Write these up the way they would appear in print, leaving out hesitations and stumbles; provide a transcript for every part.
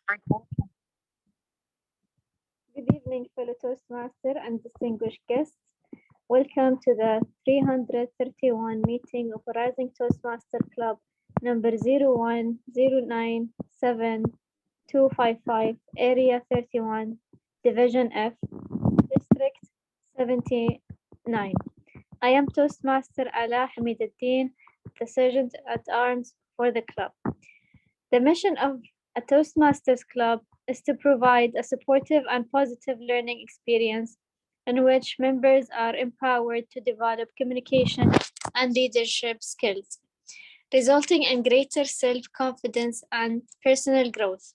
Good evening, fellow Toastmaster and distinguished guests. Welcome to the 331 meeting of Rising Toastmaster Club number 0109725, Area 31, Division F, District 79. I am Toastmaster Ala Hamiduddin, the Sergeant at Arms for the club. The mission of a Toastmasters Club is to provide a supportive and positive learning experience in which members are empowered to develop communication and leadership skills, resulting in greater self-confidence and personal growth.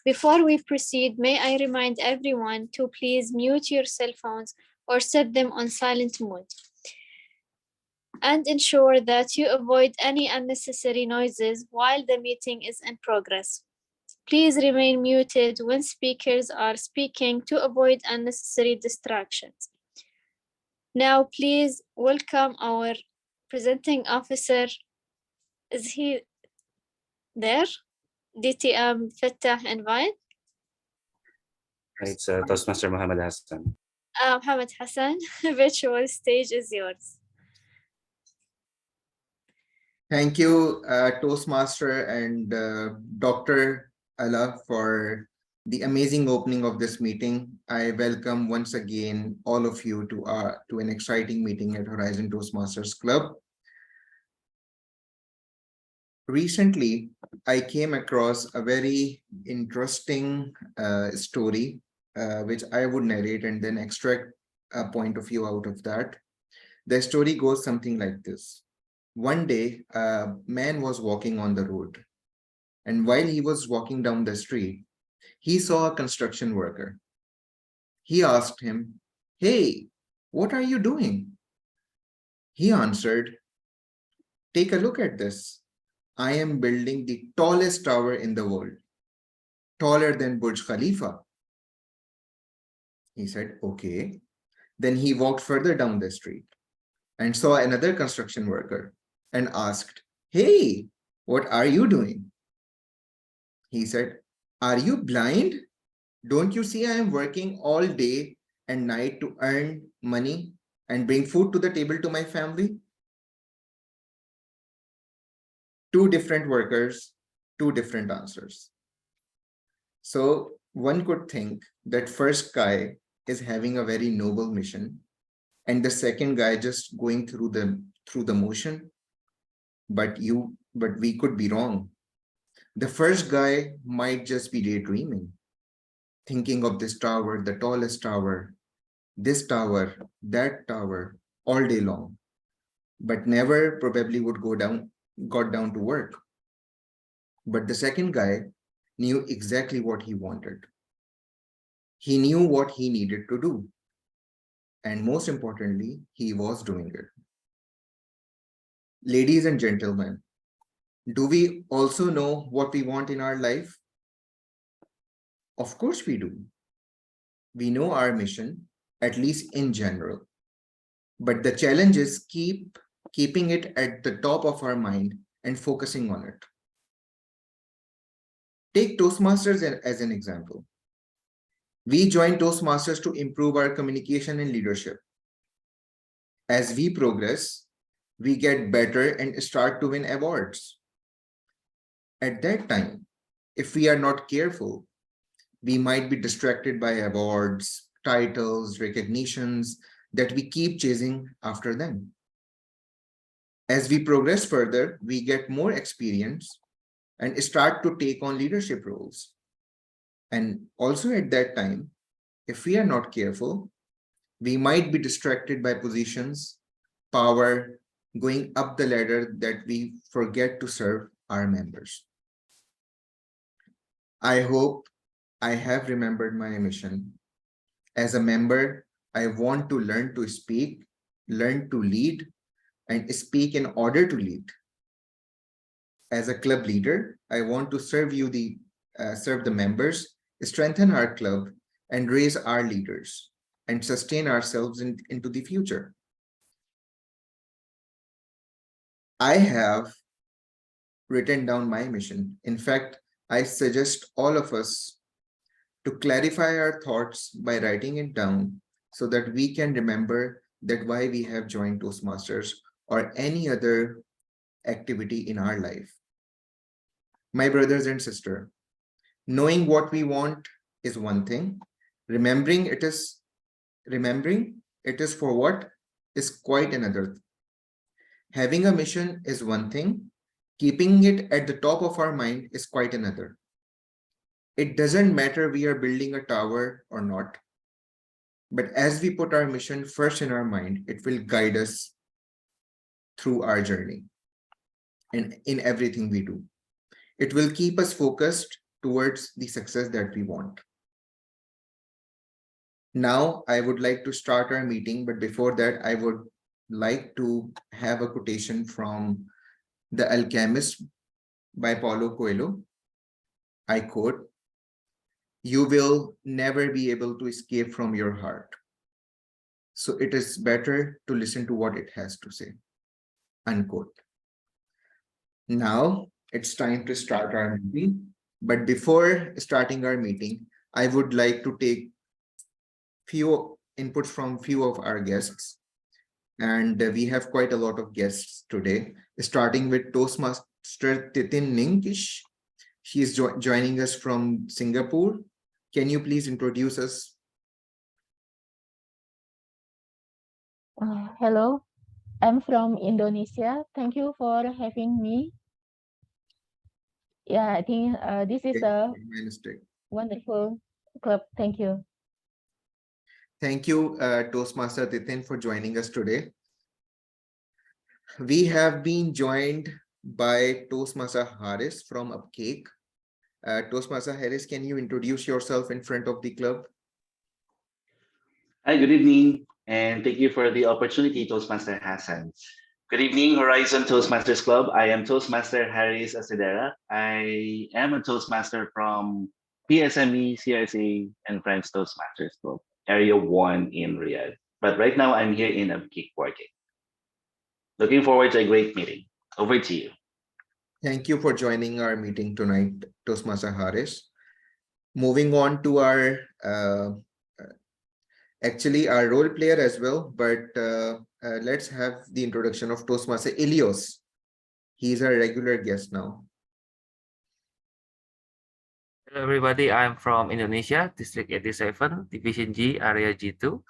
Before we proceed, may I remind everyone to please mute your cell phones or set them on silent mode, and ensure that you avoid any unnecessary noises while the meeting is in progress. Please remain muted when speakers are speaking to avoid unnecessary distractions. Now, please welcome our presenting officer. Is he there? DTM Fattah invite. It's Toastmaster Muhammad Hassan. Muhammad Hassan, virtual stage is yours. Thank you, Toastmaster and Dr. Ala, for the amazing opening of this meeting. I welcome once again all of you to an exciting meeting at Horizon Toastmasters Club. Recently, I came across a very interesting story, which I would narrate and then extract a point of view out of that. The story goes something like this. One day, a man was walking on the road, and while he was walking down the street, he saw a construction worker. He asked him, "Hey, what are you doing?" He answered, "Take a look at this. I am building the tallest tower in the world, taller than Burj Khalifa." He said, "Okay." Then he walked further down the street and saw another construction worker and asked, "Hey, what are you doing?" He said, "Are you blind? Don't you see I am working all day and night to earn money and bring food to the table to my family?" Two different workers, two different answers. So one could think that first guy is having a very noble mission and the second guy just going through the motion. But we could be wrong. The first guy might just be daydreaming, thinking of this tower, the tallest tower, this tower, that tower, all day long, but never probably got down to work. But the second guy knew exactly what he wanted. He knew what he needed to do. And most importantly, he was doing it. Ladies and gentlemen, do we also know what we want in our life? Of course we do. We know our mission, at least in general. But the challenge is keeping it at the top of our mind and focusing on it. Take Toastmasters as an example. We joined Toastmasters to improve our communication and leadership. As we progress, we get better and start to win awards. At that time, if we are not careful, we might be distracted by awards, titles, recognitions that we keep chasing after them. As we progress further, we get more experience and start to take on leadership roles. And also at that time, if we are not careful, we might be distracted by positions, power, going up the ladder that we forget to serve our members. I hope I have remembered my mission. As a member, I want to learn to speak, learn to lead, and speak in order to lead. As a club leader, I want to serve the members, strengthen our club, and raise our leaders, and sustain ourselves into the future. I have written down my mission. In fact, I suggest all of us to clarify our thoughts by writing it down so that we can remember that why we have joined Toastmasters or any other activity in our life. My brothers and sisters, knowing what we want is one thing. Remembering it is for what is quite another. Having a mission is one thing. Keeping it at the top of our mind is quite another. It doesn't matter we are building a tower or not, but as we put our mission first in our mind, it will guide us through our journey and in everything we do. It will keep us focused towards the success that we want. Now, I would like to start our meeting, but before that, I would like to have a quotation from The Alchemist by Paulo Coelho. I quote, "You will never be able to escape from your heart. So it is better to listen to what it has to say." Unquote. Now it's time to start our meeting. But before starting our meeting, I would like to take few inputs from few of our guests. And we have quite a lot of guests today, starting with Toastmaster Titin Ninkish. She is joining us from Singapore. Can you please introduce us? Hello, I'm from Indonesia. Thank you for having me. Yeah, I think this is a wonderful club. Thank you. Thank you, Toastmaster Titin, for joining us today. We have been joined by Toastmaster Harris from Upcake. Toastmaster Harris, can you introduce yourself in front of the club? Hi, good evening, and thank you for the opportunity, Toastmaster Hassan. Good evening, Horizon Toastmasters Club. I am Toastmaster Harris Asidera. I am a Toastmaster from PSME, CRSA, and Friends Toastmasters Club, Area 1 in Riyadh. But right now, I'm here in Upcake working. Looking forward to a great meeting. Over to you. Thank you for joining our meeting tonight, Toastmaster Harris. Moving on to our actually our role player as well, but let's have the introduction of Toastmaster Ilios. He's our regular guest now. Hello everybody, I'm from Indonesia, District 87, Division G, Area G2,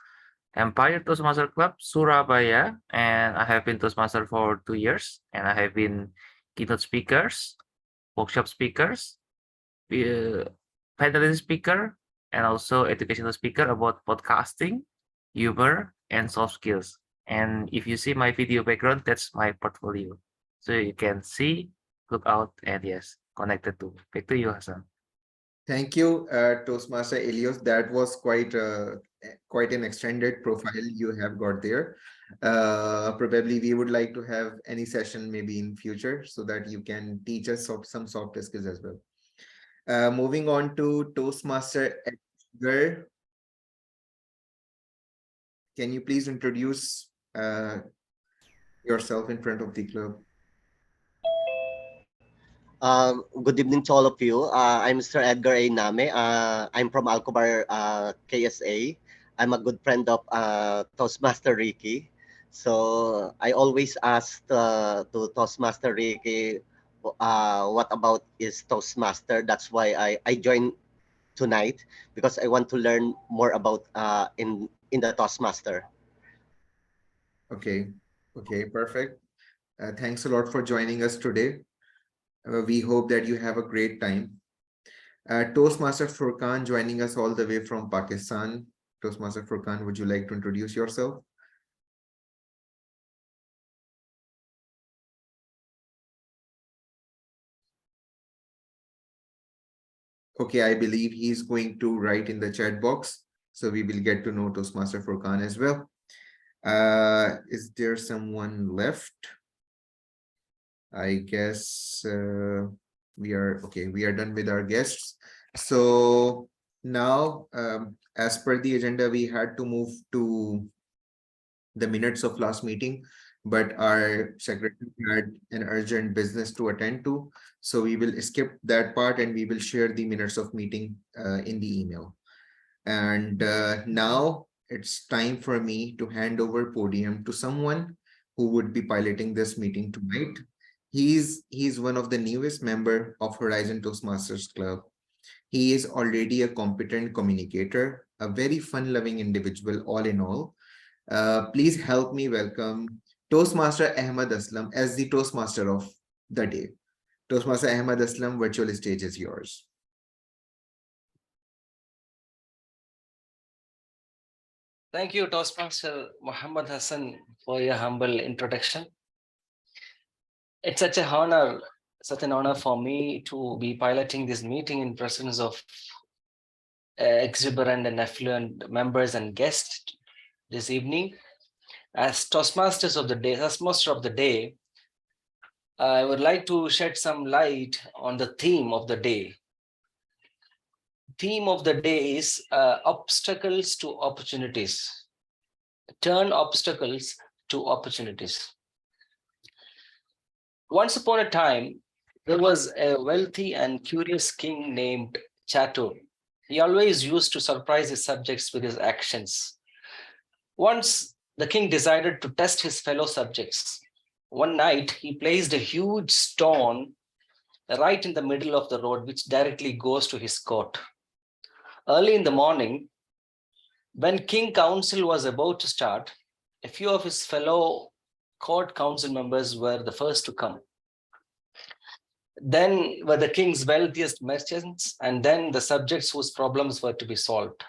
Empire Toastmaster Club, Surabaya, and I have been Toastmaster for 2 years, and I have been keynote speakers, workshop speakers, panelist speaker, and also educational speaker about podcasting, humor, and soft skills. And if you see my video background, that's my portfolio. So you can see, look out, and yes, connected to. Back to you, Hassan. Thank you, Toastmaster Elios. That was quite an extended profile you have got there. Probably we would like to have any session maybe in future so that you can teach us some soft skills as well. Moving on to Toastmaster Edgar. Can you please introduce yourself in front of the club? Good evening to all of you. I'm Mr. Edgar A. Name. I'm from Alcobar, KSA. I'm a good friend of Toastmaster Ricky. So I always ask to Toastmaster Ricky, what about is Toastmaster? That's why I joined tonight because I want to learn more about in the Toastmaster. Okay, perfect. Thanks a lot for joining us today. We hope that you have a great time. Toastmaster Furkan joining us all the way from Pakistan. Toastmaster Furkan, would you like to introduce yourself? Okay, I believe he's going to write in the chat box, so we will get to know Toastmaster Furkan as well. Is there someone left? I guess we are okay. We are done with our guests. So now, as per the agenda, we had to move to the minutes of last meeting. but our secretary had an urgent business to attend to. So we will skip that part and we will share the minutes of meeting in the email. And now it's time for me to hand over podium to someone who would be piloting this meeting tonight. He's one of the newest member of Horizon Toastmasters Club. He is already a competent communicator, a very fun-loving individual, all in all. Please help me welcome Toastmaster Ahmad Aslam as the Toastmaster of the day. Toastmaster Ahmad Aslam, virtual stage is yours. Thank you, Toastmaster Muhammad Hassan, for your humble introduction. It's such an honor for me to be piloting this meeting in presence of exuberant and affluent members and guests this evening. As Toastmasters of the day, as Master of the Day, I would like to shed some light on the theme of the day. Theme of the day is obstacles to opportunities. Turn obstacles to opportunities. Once upon a time, there was a wealthy and curious king named Chatur. He always used to surprise his subjects with his actions. Once the king decided to test his fellow subjects. One night, he placed a huge stone right in the middle of the road, which directly goes to his court. Early in the morning, when King Council was about to start, a few of his fellow court council members were the first to come. Then were the king's wealthiest merchants, and then the subjects whose problems were to be solved.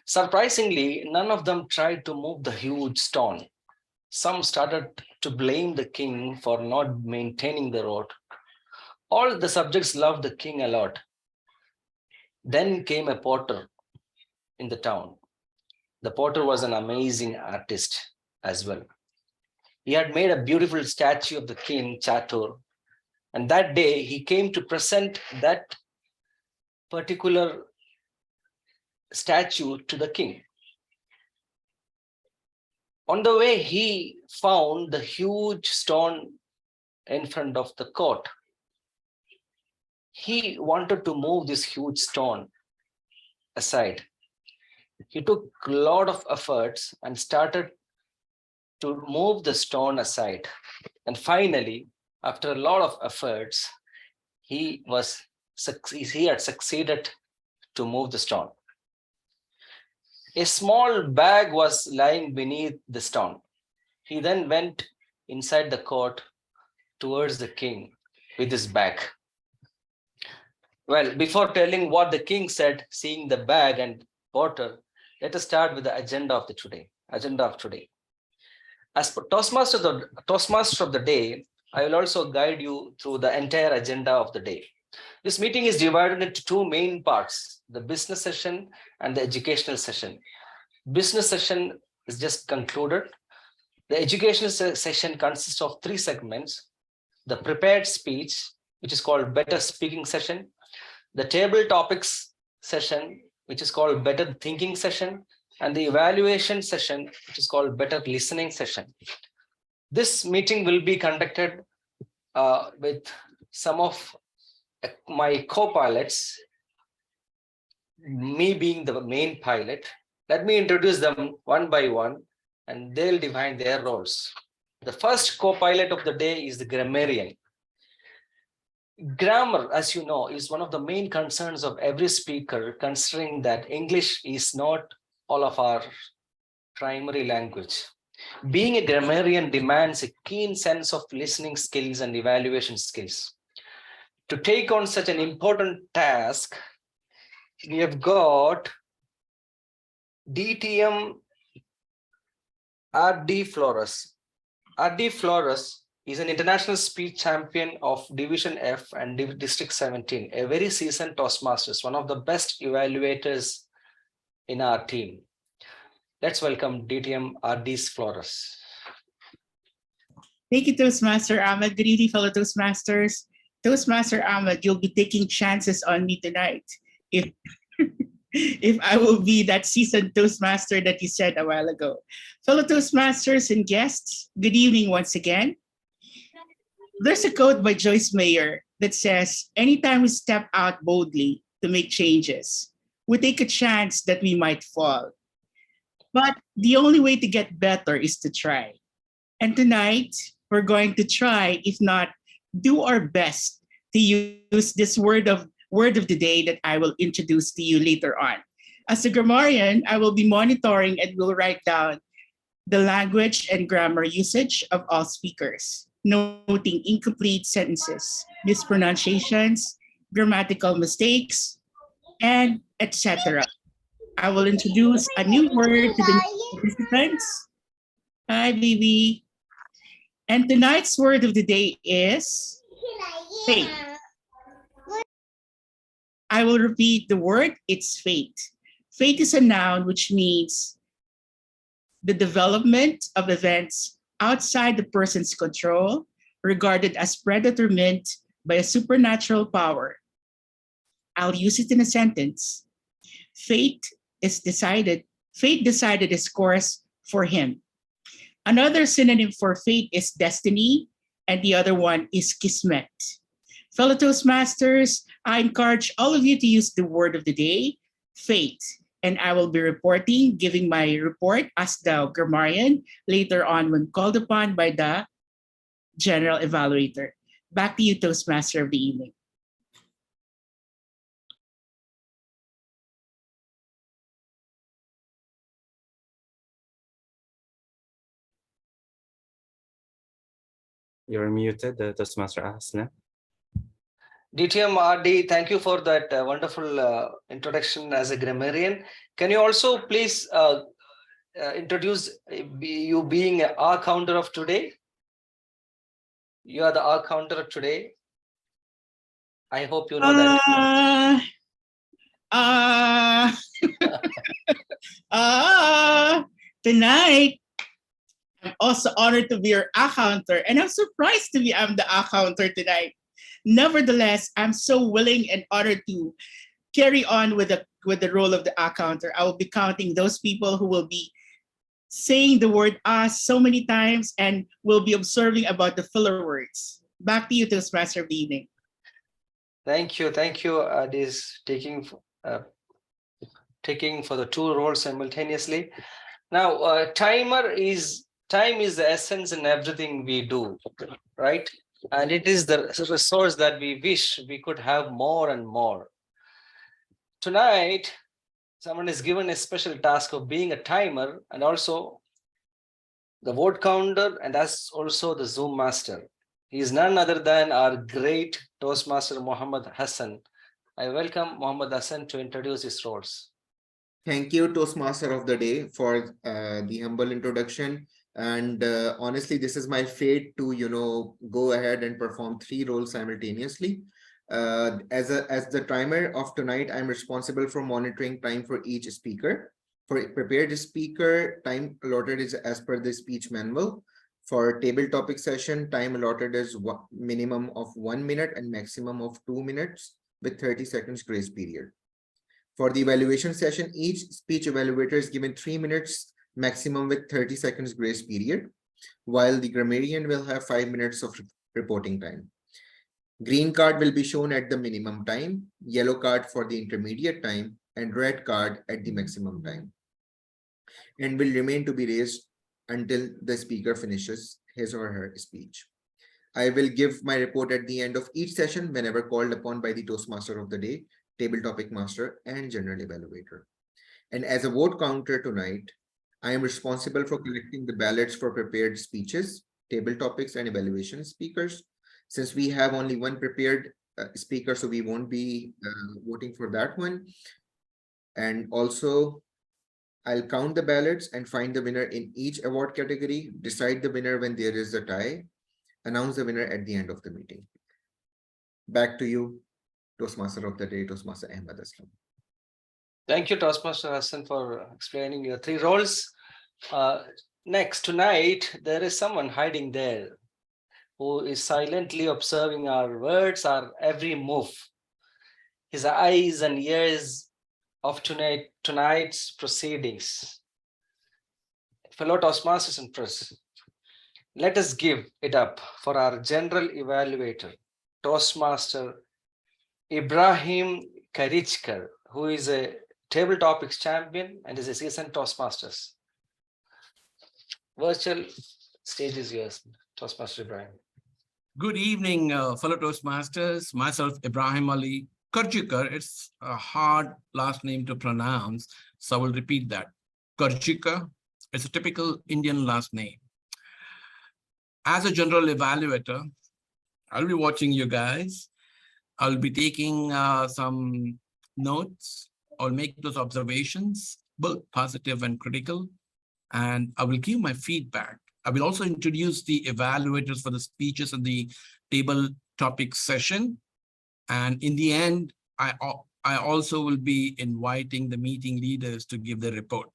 Surprisingly, none of them tried to move the huge stone. Some started to blame the king for not maintaining the road. All the subjects loved the king a lot. Then came a potter in the town. The potter was an amazing artist as well. He had made a beautiful statue of the king, Chatur. And that day, he came to present that particular statue to the king. On the way, he found the huge stone in front of the court. He wanted to move this huge stone aside. He took a lot of efforts and started to move the stone aside. And finally, after a lot of efforts, he had succeeded to move the stone. A small bag was lying beneath the stone. He then went inside the court towards the king with his bag. Well, before telling what the king said, seeing the bag and potter, let us start with the agenda of today. As for Toastmaster of the day, I will also guide you through the entire agenda of the day. This meeting is divided into two main parts, the business session and the educational session. Business session is just concluded. The educational session consists of three segments: the prepared speech, which is called better speaking session, the table topics session, which is called better thinking session, and the evaluation session, which is called better listening session. This meeting will be conducted with some of my co-pilots, me being the main pilot. Let me introduce them one by one, and they'll define their roles. The first co-pilot of the day is the grammarian. Grammar, as you know, is one of the main concerns of every speaker, considering that English is not all of our primary language. Being a grammarian demands a keen sense of listening skills and evaluation skills. To take on such an important task, we have got DTM R.D. Flores. R.D. Flores is an international speech champion of Division F and District 17, a very seasoned Toastmasters, one of the best evaluators in our team. Let's welcome DTM R.D. Flores. Thank you, Toastmaster Ahmed. Good evening, fellow Toastmasters. Toastmaster Ahmed, you'll be taking chances on me tonight. If if I will be that seasoned Toastmaster that you said a while ago. Fellow Toastmasters and guests, good evening once again. There's a quote by Joyce Mayer that says, anytime we step out boldly to make changes, we take a chance that we might fall. But the only way to get better is to try. And tonight, we're going to try, if not do our best, to use this word of the day that I will introduce to you later on. As a grammarian, I will be monitoring and will write down the language and grammar usage of all speakers, noting incomplete sentences, mispronunciations, grammatical mistakes, and etc. I will introduce a new word to the new participants. Hi, baby. And tonight's word of the day is faith. I will repeat the word, it's fate. Fate is a noun which means the development of events outside the person's control, regarded as predetermined by a supernatural power. I'll use it in a sentence. Fate decided his course for him. Another synonym for fate is destiny, and the other one is kismet. Fellow Toastmasters, I encourage all of you to use the word of the day, fate, and I will be reporting, giving my report as the grammarian later on when called upon by the general evaluator. Back to you, Toastmaster of the evening. You're muted, Toastmaster Asna. DTM RD, thank you for that wonderful introduction as a grammarian. Can you also please introduce you being our counter of today? You are the our counter of today. I hope you know that. Tonight, I'm also honored to be your counter, and I'm surprised to be I'm the counter tonight. Nevertheless, I'm so willing and honored to carry on with the role of the counter. I will be counting those people who will be saying the word so many times and will be observing about the filler words. Back to you, Toastmaster of the evening. Thank you. This taking for the two roles simultaneously. Now, time is the essence in everything we do, right? And it is the resource that we wish we could have more and more. Tonight, someone is given a special task of being a timer and also the word counter, and that's also the Zoom master. He is none other than our great Toastmaster Muhammad Hassan. I welcome Muhammad Hassan to introduce his roles. Thank you, Toastmaster of the day, for the humble introduction. And honestly, this is my fate to, go ahead and perform 3 roles simultaneously. As the timer of tonight, I'm responsible for monitoring time for each speaker. For prepared speaker, time allotted is as per the speech manual. For table topic session, time allotted is minimum of 1 minute and maximum of 2 minutes with 30 seconds grace period. For the evaluation session, each speech evaluator is given 3 minutes maximum with 30 seconds grace period, while the grammarian will have 5 minutes of reporting time. Green card will be shown at the minimum time, yellow card for the intermediate time, and red card at the maximum time, and will remain to be raised until the speaker finishes his or her speech. I will give my report at the end of each session whenever called upon by the Toastmaster of the day, table topic master, and general evaluator. And as a vote counter tonight, I am responsible for collecting the ballots for prepared speeches, table topics, and evaluation speakers. Since we have only one prepared speaker, so we won't be voting for that one. And also, I'll count the ballots and find the winner in each award category, decide the winner when there is a tie, announce the winner at the end of the meeting. Back to you, Toastmaster of the day, Toastmaster Ahmed Aslam. Thank you, Toastmaster Hassan, for explaining your 3 roles. Next, tonight, there is someone hiding there who is silently observing our words, our every move. His eyes and ears of tonight's proceedings. Fellow Toastmasters and press, let us give it up for our general evaluator, Toastmaster Ibrahim Karichkar, who is a table topics champion and is a seasoned Toastmasters. Virtual stage is yours, Toastmaster Ibrahim. Good evening, fellow Toastmasters. Myself, Ibrahim Ali Karjikar. It's a hard last name to pronounce, so I will repeat that. Karjikar is a typical Indian last name. As a general evaluator, I'll be watching you guys. I'll be taking some notes. I'll make those observations, both positive and critical, and I will give my feedback. I will also introduce the evaluators for the speeches and the table topic session. And in the end, I also will be inviting the meeting leaders to give the report.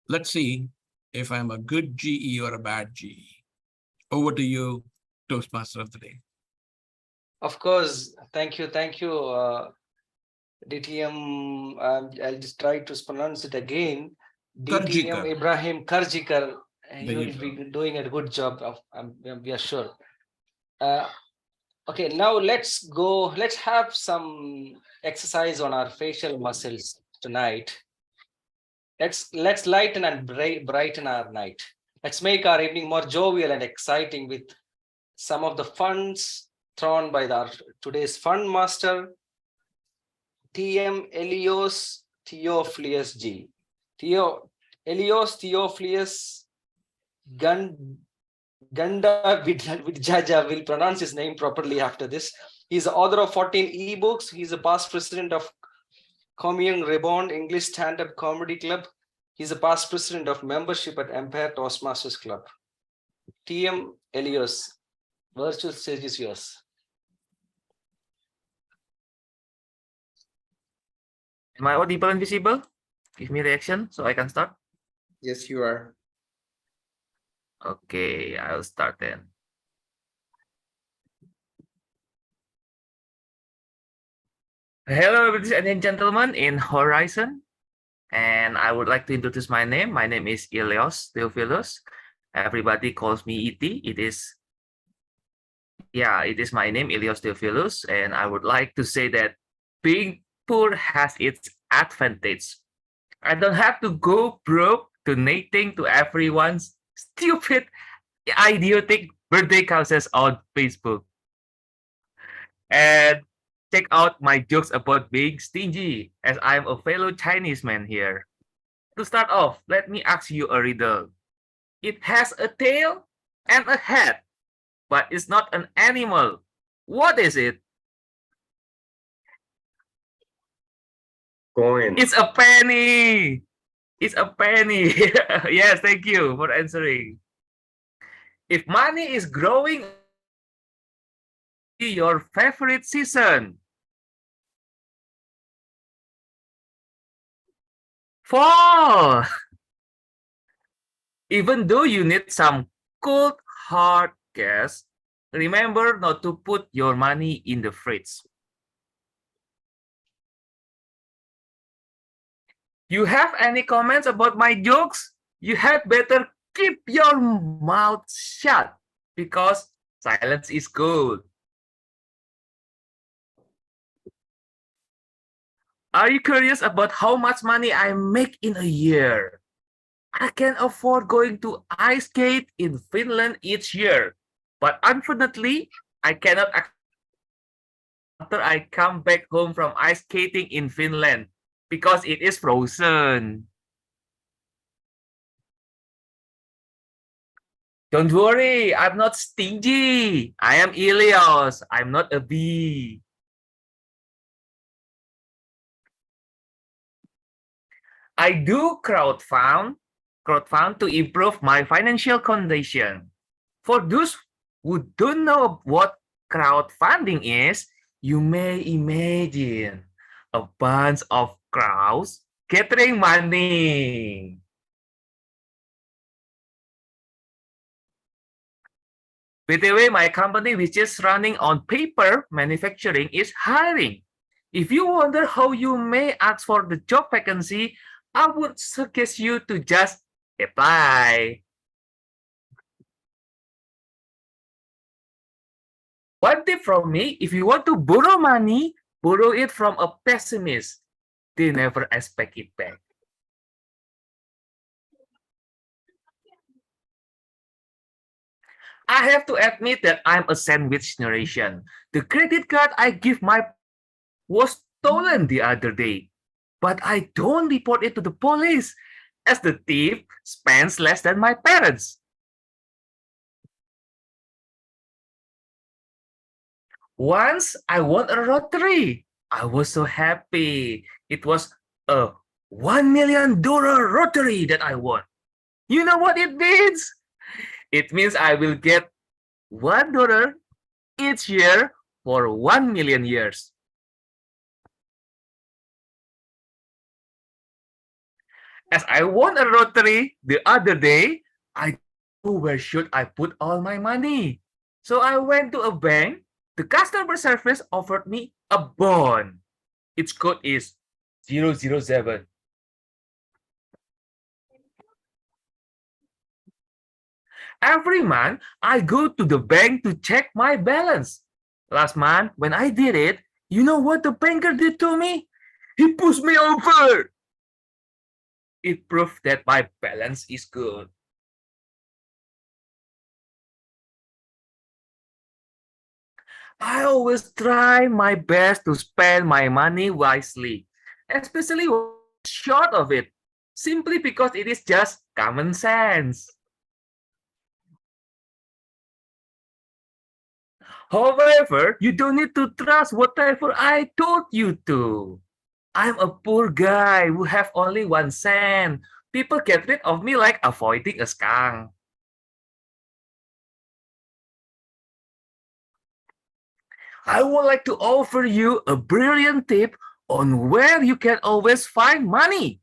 Let's see if I'm a good GE or a bad GE. Over to you, Toastmaster of the day. Of course, thank you, DTM. I'll just try to pronounce it again. DTM Karjikar. Ibrahim Karjikar. There You you will be go. doing a good job. We are sure. Okay, now let's go. Let's have some exercise on our facial muscles tonight. Let's lighten and brighten our night. Let's make our evening more jovial and exciting with some of the funs thrown by today's fun master, TM Elios Theophilus G. Elios Theophilus Ganda Vidjaja will pronounce his name properly after this. He's the author of 14 ebooks. He's a past president of Commune Reborn English Stand-Up Comedy Club. He's a past president of membership at Empire Toastmasters Club. TM Elios, virtual stage is yours. Am I audible and visible? Give me reaction so I can start. Yes, you are. Okay, I'll start then. Hello, ladies and gentlemen in Horizon. And I would like to introduce my name. My name is Elios Theophilus. Everybody calls me ET. It is my name, Elios Theophilus. And I would like to say that being poor has its advantage. I don't have to go broke donating to everyone's stupid, idiotic birthday causes on Facebook. And check out my jokes about being stingy, as I'm a fellow Chinese man here. To start off, let me ask you a riddle. It has a tail and a head, but it's not an animal. What is it? Coin. It's a penny. It's a penny. Yes, thank you for answering. If money is growing, your favorite season? Fall. Even though you need some cold hard cash, remember not to put your money in the fridge. You have any comments about my jokes? You had better keep your mouth shut, because silence is gold. Are you curious about how much money I make in a year? I can afford going to ice skate in Finland each year, but unfortunately, I cannot after I come back home from ice skating in Finland because it is frozen. Don't worry, I'm not stingy. I am Elios. I'm not a bee. I do crowdfund to improve my financial condition. For those who don't know what crowdfunding is, you may imagine a bunch of crowds gathering money. By the way, my company, which is running on paper manufacturing, is hiring. If you wonder how you may ask for the job vacancy, I would suggest you to just apply. One tip from me, if you want to borrow money, borrow it from a pessimist. They never expect it back. I have to admit that I'm a sandwich generation. The credit card I give my parents was stolen the other day, but I don't report it to the police as the thief spends less than my parents. Once I won a lottery. I was so happy. It was a $1 million lottery that I won. You know what it means? It means I will get $1 each year for 1 million years. As I won a lottery the other day, I don't know where should I put all my money. So I went to a bank. The customer service offered me a bond. Its code is 007. Every month, I go to the bank to check my balance. Last month, when I did it, you know what the banker did to me? He pushed me over. It proved that my balance is good. I always try my best to spend my money wisely, especially when I'm short of it, simply because it is just common sense. However, you don't need to trust whatever I told you to. I'm a poor guy who have only 1 cent. People get rid of me like avoiding a skunk. I would like to offer you a brilliant tip on where you can always find money.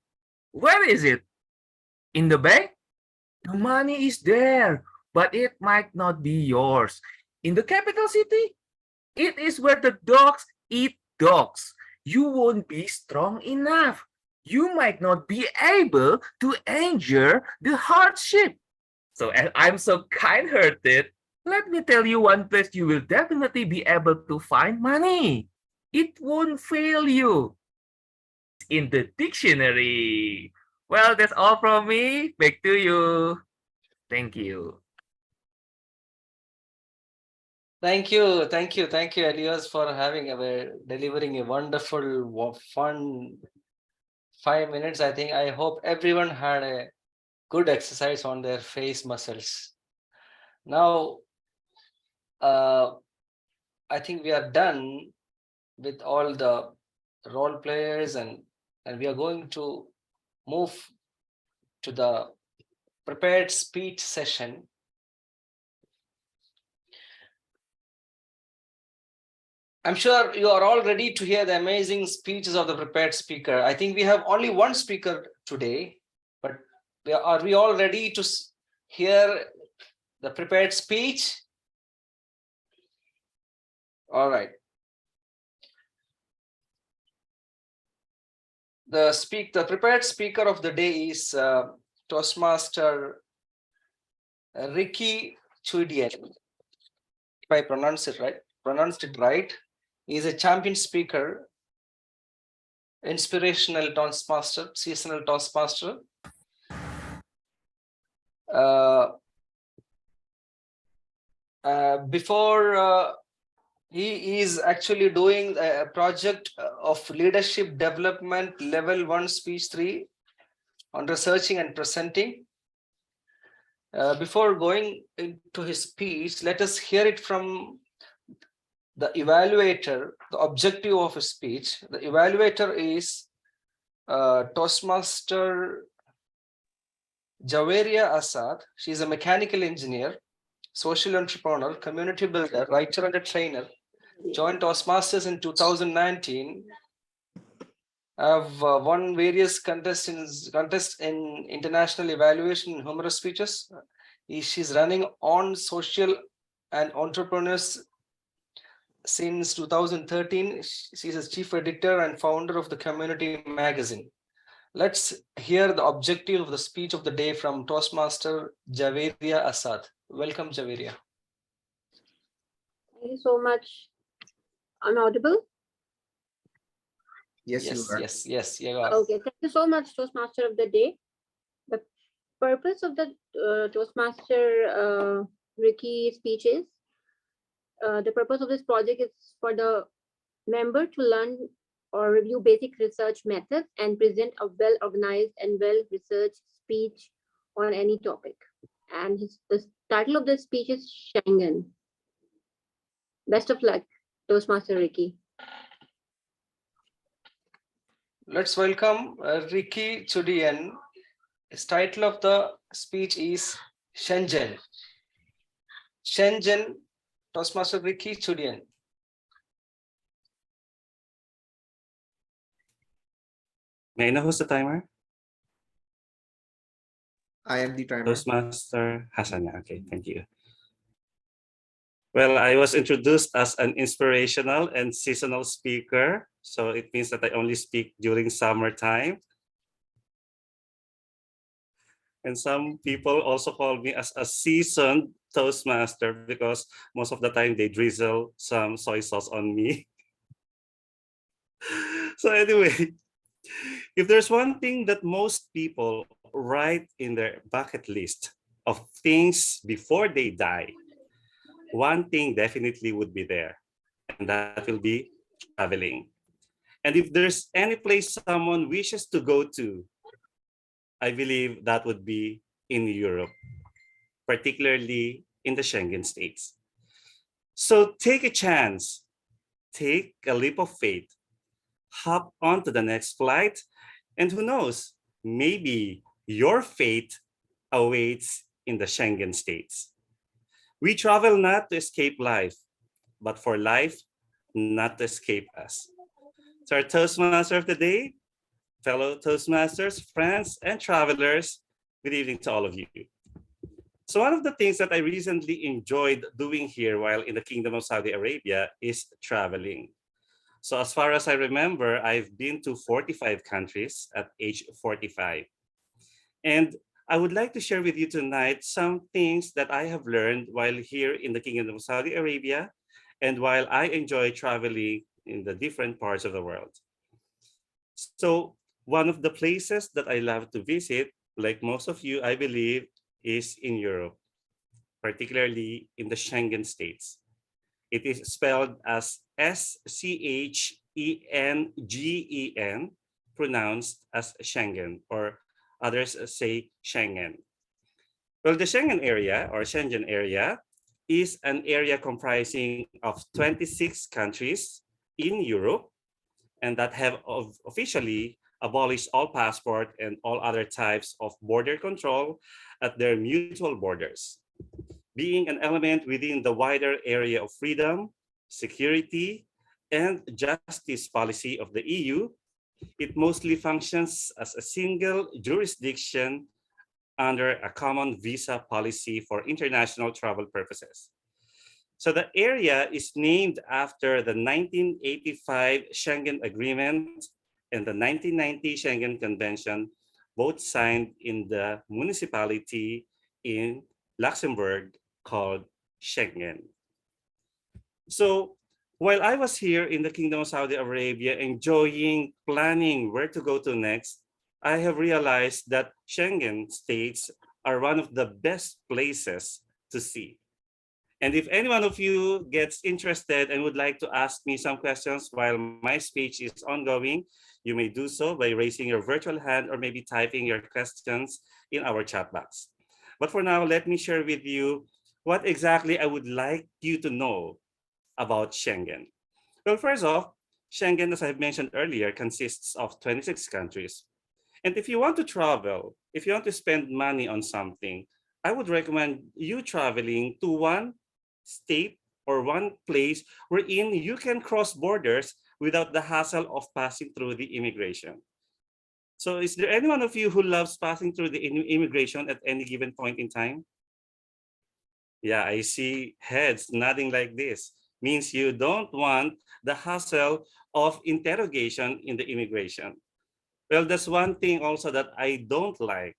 Where is it? In the bank? The money is there, but it might not be yours. In the capital city? It is where the dogs eat dogs. You won't be strong enough. You might not be able to endure the hardship. So as I'm so kind-hearted, let me tell you one place you will definitely be able to find money. It won't fail you. It's in the dictionary. Well, that's all from me. Back to you. Thank you. Thank you, Elias, for delivering a wonderful, fun 5 minutes. I hope everyone had a good exercise on their face muscles. Now, I think we are done with all the role players, and we are going to move to the prepared speech session. I'm sure you are all ready to hear the amazing speeches of the prepared speaker. I think we have only one speaker today, but are we all ready to hear the prepared speech? All right. The prepared speaker of the day is Toastmaster Ricky Chudian. If I pronounced it right. He is a champion speaker, inspirational Toastmaster, seasonal Toastmaster. Before he is actually doing a project of leadership development level 1 speech 3 on researching and presenting. Before going into his speech, let us hear it from the evaluator, the objective of his speech. The evaluator is Toastmaster Javeria Asad. She is a mechanical engineer, social entrepreneur, community builder, writer, and a trainer. Joined Toastmasters in 2019. I've won various contests in international evaluation in humorous speeches. She's running on social and entrepreneurs Since 2013, she's a chief editor and founder of the Community Magazine. Let's hear the objective of the speech of the day from Toastmaster Javeria Asad. Welcome, Javeria. Thank you so much. I'm audible? Yes, you are. Yes, you are. Okay, thank you so much, Toastmaster of the day. The purpose of the Toastmaster Ricky speech is, the purpose of this project is for the member to learn or review basic research methods and present a well-organized and well-researched speech on any topic. And the title of the speech is Schengen. Best of luck, Toastmaster Ricky. Let's welcome Ricky Chudian. His title of the speech is Shenzhen. Shenzhen, Toastmaster Ricky Chudian. May I know who's the timer? I am the timer. Toastmaster Hassan. Okay, thank you. Well, I was introduced as an inspirational and seasonal speaker. So it means that I only speak during summertime. And some people also call me as a seasoned Toastmaster because most of the time they drizzle some soy sauce on me. So anyway, if there's one thing that most people write in their bucket list of things before they die, one thing definitely would be there, and that will be traveling. And if there's any place someone wishes to go to, I believe that would be in Europe, particularly in the Schengen states. So take a chance, take a leap of faith, hop onto the next flight, and who knows, maybe your fate awaits in the Schengen states. We travel not to escape life, but for life not to escape us. So our Toastmaster of the day, fellow Toastmasters, friends, and travelers, good evening to all of you. So one of the things that I recently enjoyed doing here while in the Kingdom of Saudi Arabia is traveling. So as far as I remember, I've been to 45 countries at age 45. And I would like to share with you tonight some things that I have learned while here in the Kingdom of Saudi Arabia and while I enjoy traveling in the different parts of the world. So one of the places that I love to visit, like most of you, I believe, is in Europe, particularly in the Schengen states. It is spelled as Schengen, pronounced as Schengen, or others say Schengen. Well, the Schengen area or Schengen area is an area comprising of 26 countries in Europe and that have officially abolished all passport and all other types of border control at their mutual borders. Being an element within the wider area of freedom, security, and justice policy of the EU, it mostly functions as a single jurisdiction under a common visa policy for international travel purposes. So the area is named after the 1985 Schengen Agreement and the 1990 Schengen Convention, both signed in the municipality in Luxembourg called Schengen. So while I was here in the Kingdom of Saudi Arabia enjoying planning where to go to next, I have realized that Schengen states are one of the best places to see. And if any one of you gets interested and would like to ask me some questions while my speech is ongoing, you may do so by raising your virtual hand or maybe typing your questions in our chat box. But for now, let me share with you what exactly I would like you to know about Schengen. Well, first off, Schengen, as I've mentioned earlier, consists of 26 countries. And if you want to travel, if you want to spend money on something, I would recommend you traveling to one state or one place wherein you can cross borders without the hassle of passing through the immigration. So is there any one of you who loves passing through the immigration at any given point in time? Yeah, I see heads nodding like this. means you don't want the hassle of interrogation in the immigration. Well, that's one thing also that I don't like.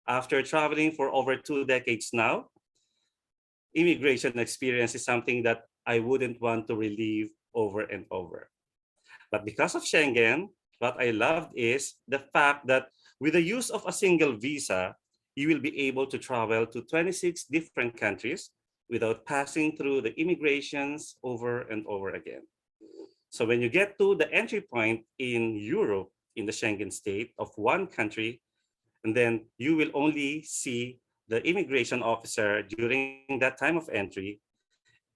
After traveling for over 2 decades now, immigration experience is something that I wouldn't want to relive over and over. But because of Schengen, what I loved is the fact that with the use of a single visa, you will be able to travel to 26 different countries without passing through the immigrations over and over again. So when you get to the entry point in Europe, in the Schengen state of one country, and then you will only see the immigration officer during that time of entry.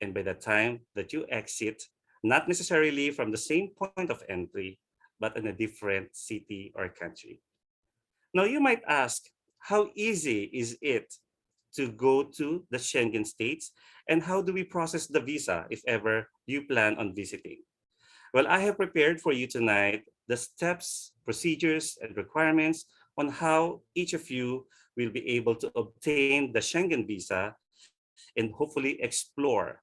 And by the time that you exit, not necessarily from the same point of entry, but in a different city or country. Now you might ask, how easy is it to go to the Schengen states? And how do we process the visa if ever you plan on visiting? Well, I have prepared for you tonight the steps, procedures, and requirements on how each of you will be able to obtain the Schengen visa and hopefully explore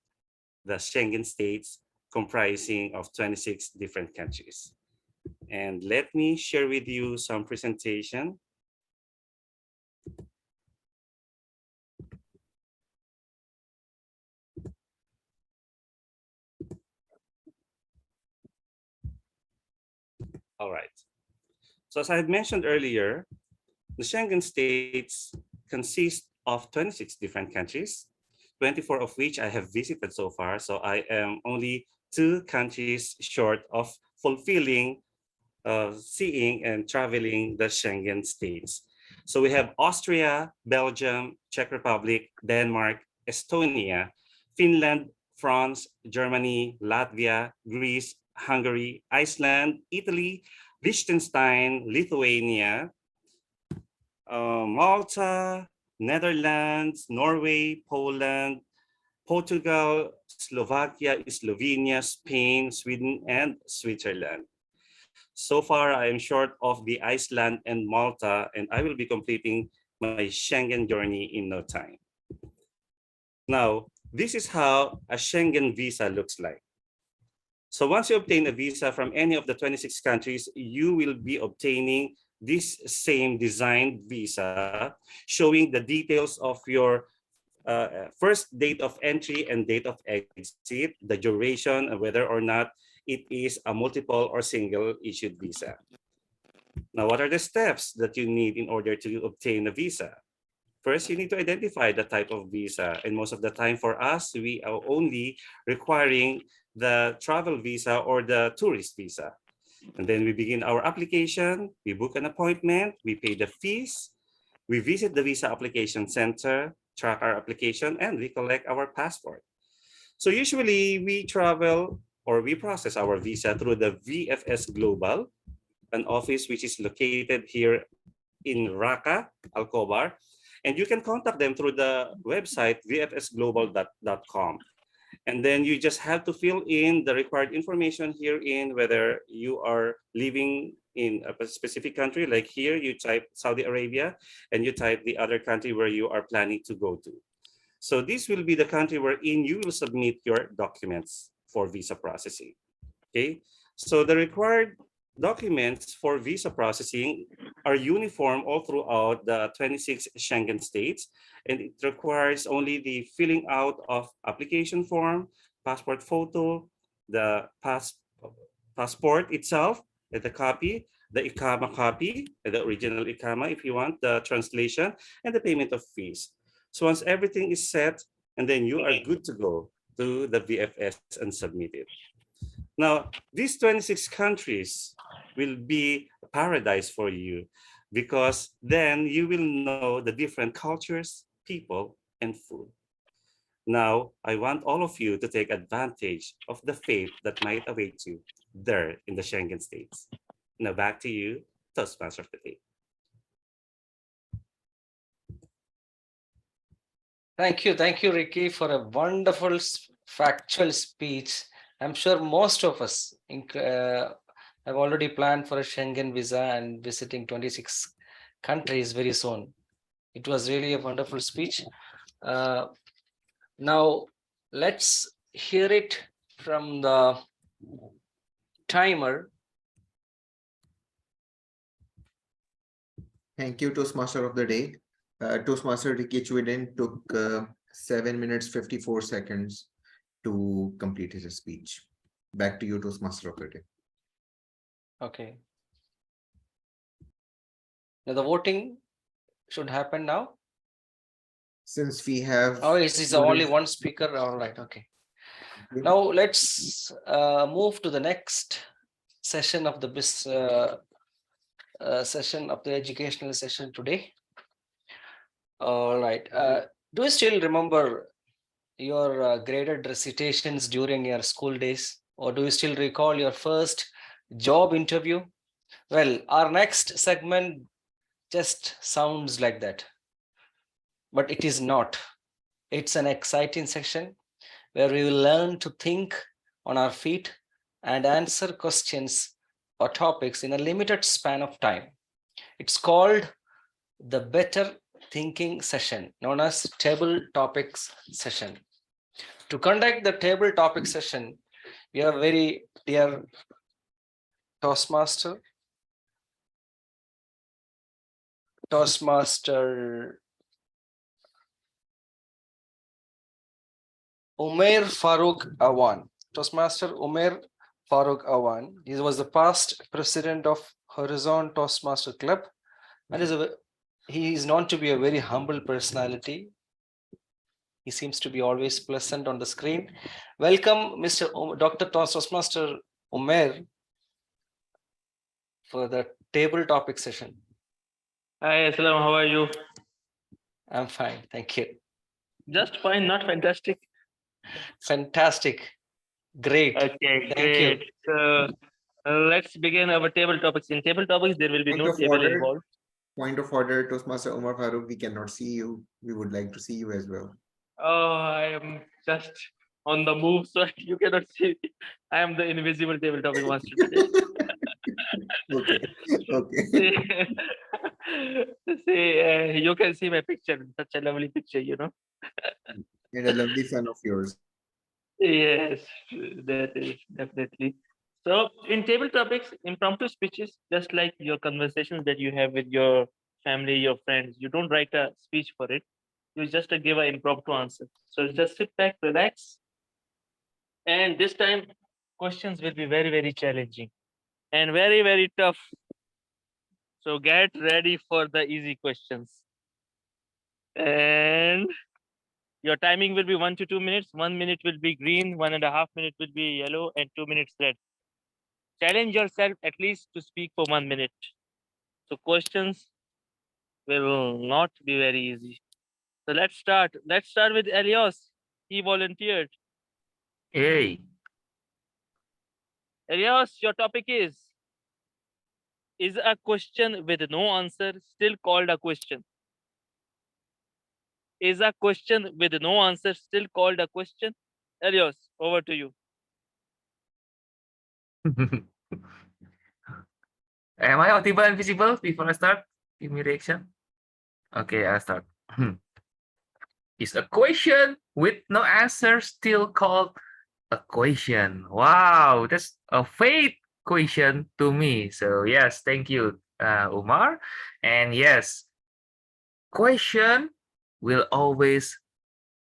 the Schengen states comprising of 26 different countries. And let me share with you some presentation. All right. So as I had mentioned earlier, the Schengen states consist of 26 different countries, 24 of which I have visited so far. So I am only 2 countries short of fulfilling, seeing and traveling the Schengen states. So we have Austria, Belgium, Czech Republic, Denmark, Estonia, Finland, France, Germany, Latvia, Greece, Hungary, Iceland, Italy, Liechtenstein, Lithuania, Malta, Netherlands, Norway, Poland, Portugal, Slovakia, Slovenia, Spain, Sweden, and Switzerland. So far, I am short of the Iceland and Malta, and I will be completing my Schengen journey in no time. Now, this is how a Schengen visa looks like. So once you obtain a visa from any of the 26 countries, you will be obtaining this same designed visa showing the details of your first date of entry and date of exit, the duration, and whether or not it is a multiple or single issued visa. Now, what are the steps that you need in order to obtain a visa? First, you need to identify the type of visa. And most of the time for us, we are only requiring the travel visa or the tourist visa. And then we begin our application, we book an appointment, we pay the fees, we visit the visa application center, track our application, and we collect our passport. So usually we travel or we process our visa through the VFS Global, an office which is located here in Raqqa, Alcobar. And you can contact them through the website vfsglobal.com. And then you just have to fill in the required information here in whether you are living in a specific country, like here you type Saudi Arabia and you type the other country where you are planning to go to. So this will be the country wherein you will submit your documents for visa processing. Okay, so the required documents for visa processing are uniform all throughout the 26 Schengen states, and it requires only the filling out of application form, passport photo, the passport itself, and the copy, the ICAMA copy, and the original ICAMA if you want, the translation, and the payment of fees. So once everything is set, and then you are good to go to the VFS and submit it. Now, these 26 countries will be a paradise for you because then you will know the different cultures, people, and food. Now, I want all of you to take advantage of the fate that might await you there in the Schengen states. Now back to you, Toastmaster of the Day. Thank you, Ricky, for a wonderful factual speech. I'm sure most of us have already planned for a Schengen visa and visiting 26 countries very soon. It was really a wonderful speech. Now, let's hear it from the timer. Thank you, Toastmaster of the day. Toastmaster Ricky Chuiden took 7 minutes 54 seconds to complete his speech. Back to you, Toastmaster of the day. Okay. Now the voting should happen now. Since we have... Oh, is only one speaker? All right, okay. Now let's move to the next session of the session of the educational session today. All right. Do you still remember your graded recitations during your school days, or do you still recall your first job interview? Well, our next segment just sounds like that, but it is not. It's an exciting section where we will learn to think on our feet and answer questions or topics in a limited span of time. It's called the Better Thinking session, known as Table Topics session. To conduct the table topic session, we have very dear Toastmaster Umair Farooq Awan. Toastmaster Umair Farooq Awan. He was the past president of Horizon Toastmaster Club, and he is known to be a very humble personality. He seems to be always pleasant on the screen. Welcome, Dr. Toastmaster Umair, for the table topic session. Hi, Assalam, how are you? I'm fine, thank you. Just fine, not fantastic. Fantastic. Great. Okay, thank great. you. So let's begin our table topics. In table topics, there will be no table involved. Point of order, Toastmaster Umar Farooq, we cannot see you. We would like to see you as well. Oh, I am just on the move, so you cannot see me. I am the invisible table topic master today. Okay. See, you can see my picture. Such a lovely picture, you know. And a lovely son of yours. Yes, that is definitely. So in table topics, impromptu speeches, just like your conversations that you have with your family, your friends, you don't write a speech for it. You just give an impromptu answer. So just sit back, relax. And this time, questions will be very, very challenging and very, very tough. So get ready for the easy questions. And your timing will be 1 to 2 minutes. 1 minute will be green, 1.5 minutes will be yellow, and 2 minutes red. Challenge yourself at least to speak for 1 minute. So questions will not be very easy. So let's start. Let's start with Elias. He volunteered. Hey. Elias, your topic is a question with no answer still called a question? Is a question with no answer still called a question? Elias, over to you. Am I audible and visible before I start? Give me reaction. Okay, I'll start. Is a question with no answer still called a question? Wow, that's a fake question to me. So yes, thank you, Umar. And yes, question will always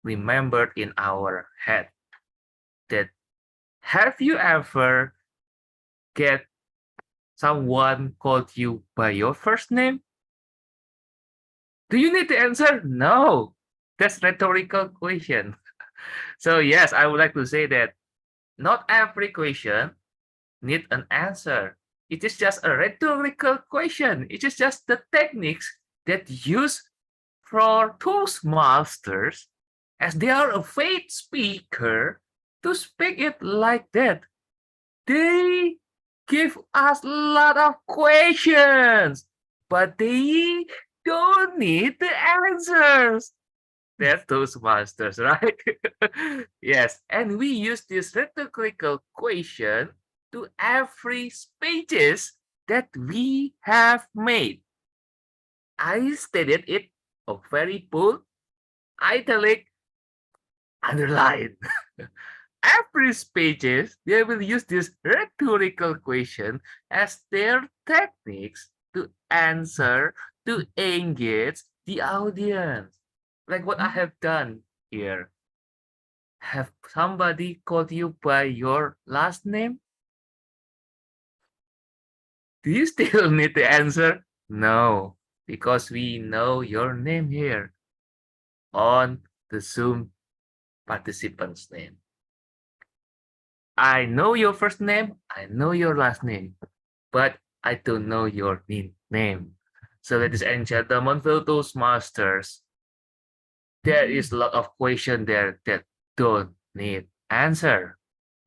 remembered in our head. That have you ever get someone called you by your first name? Do you need to answer? No, that's rhetorical question. So yes, I would like to say that not every question need an answer. It is just a rhetorical question. It is just the techniques that used for Toastmasters, as they are a fake speaker, to speak it like that. They give us a lot of questions, but they don't need the answers. That's Toastmasters, right? Yes, and we use this rhetorical question to every speeches that we have made. I stated it of very bold, italic, underline. every speeches, they will use this rhetorical question as their techniques to answer, to engage the audience. Like what I have done here. Have somebody called you by your last name? Do you still need the answer? No, because we know your name here on the Zoom participant's name. I know your first name, I know your last name, but I don't know your name. So ladies and gentlemen, fellow Toastmasters, there is a lot of question there that don't need answer.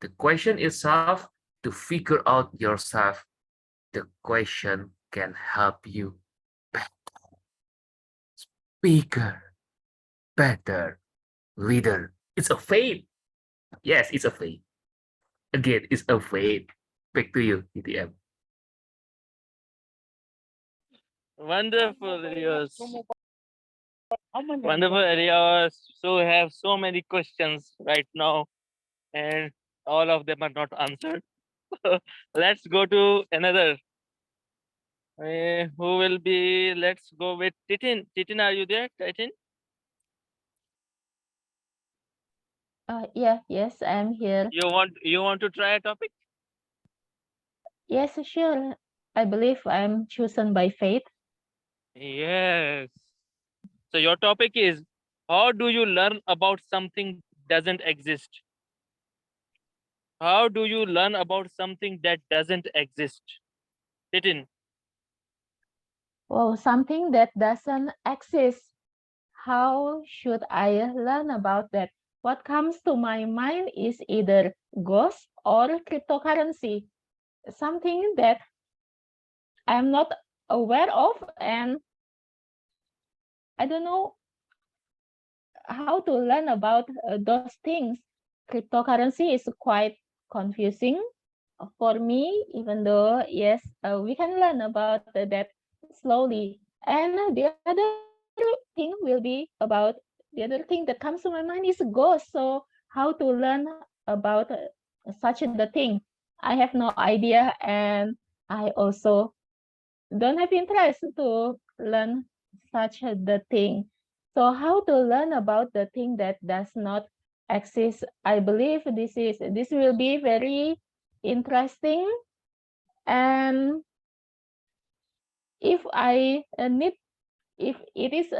The question itself to figure out yourself. The question can help you better, speaker, better, leader. It's a fate. Yes, it's a fate. Again, it's a fate. Back to you, TTM. Wonderful, Elias. Wonderful, Elias. So we have so many questions right now, and all of them are not answered. Let's go to another. Who will be? Let's go with Titin. Titin, are you there, Titin? Yes, I'm here. You want to try a topic? Yes, sure. I believe I'm chosen by fate. Yes. So your topic is, how do you learn about something doesn't exist? How do you learn about something that doesn't exist? Titin. Oh, something that doesn't exist. How should I learn about that? What comes to my mind is either ghost or cryptocurrency, something that I'm not aware of, and I don't know how to learn about those things. Cryptocurrency is quite confusing for me, even though, yes, we can learn about that slowly. And the other thing will be about the other thing that comes to my mind is ghost. So how to learn about such the thing? I have no idea, and I also don't have interest to learn such the thing. So how to learn about the thing that does not exist? I believe this will be very interesting, and if I need, if it is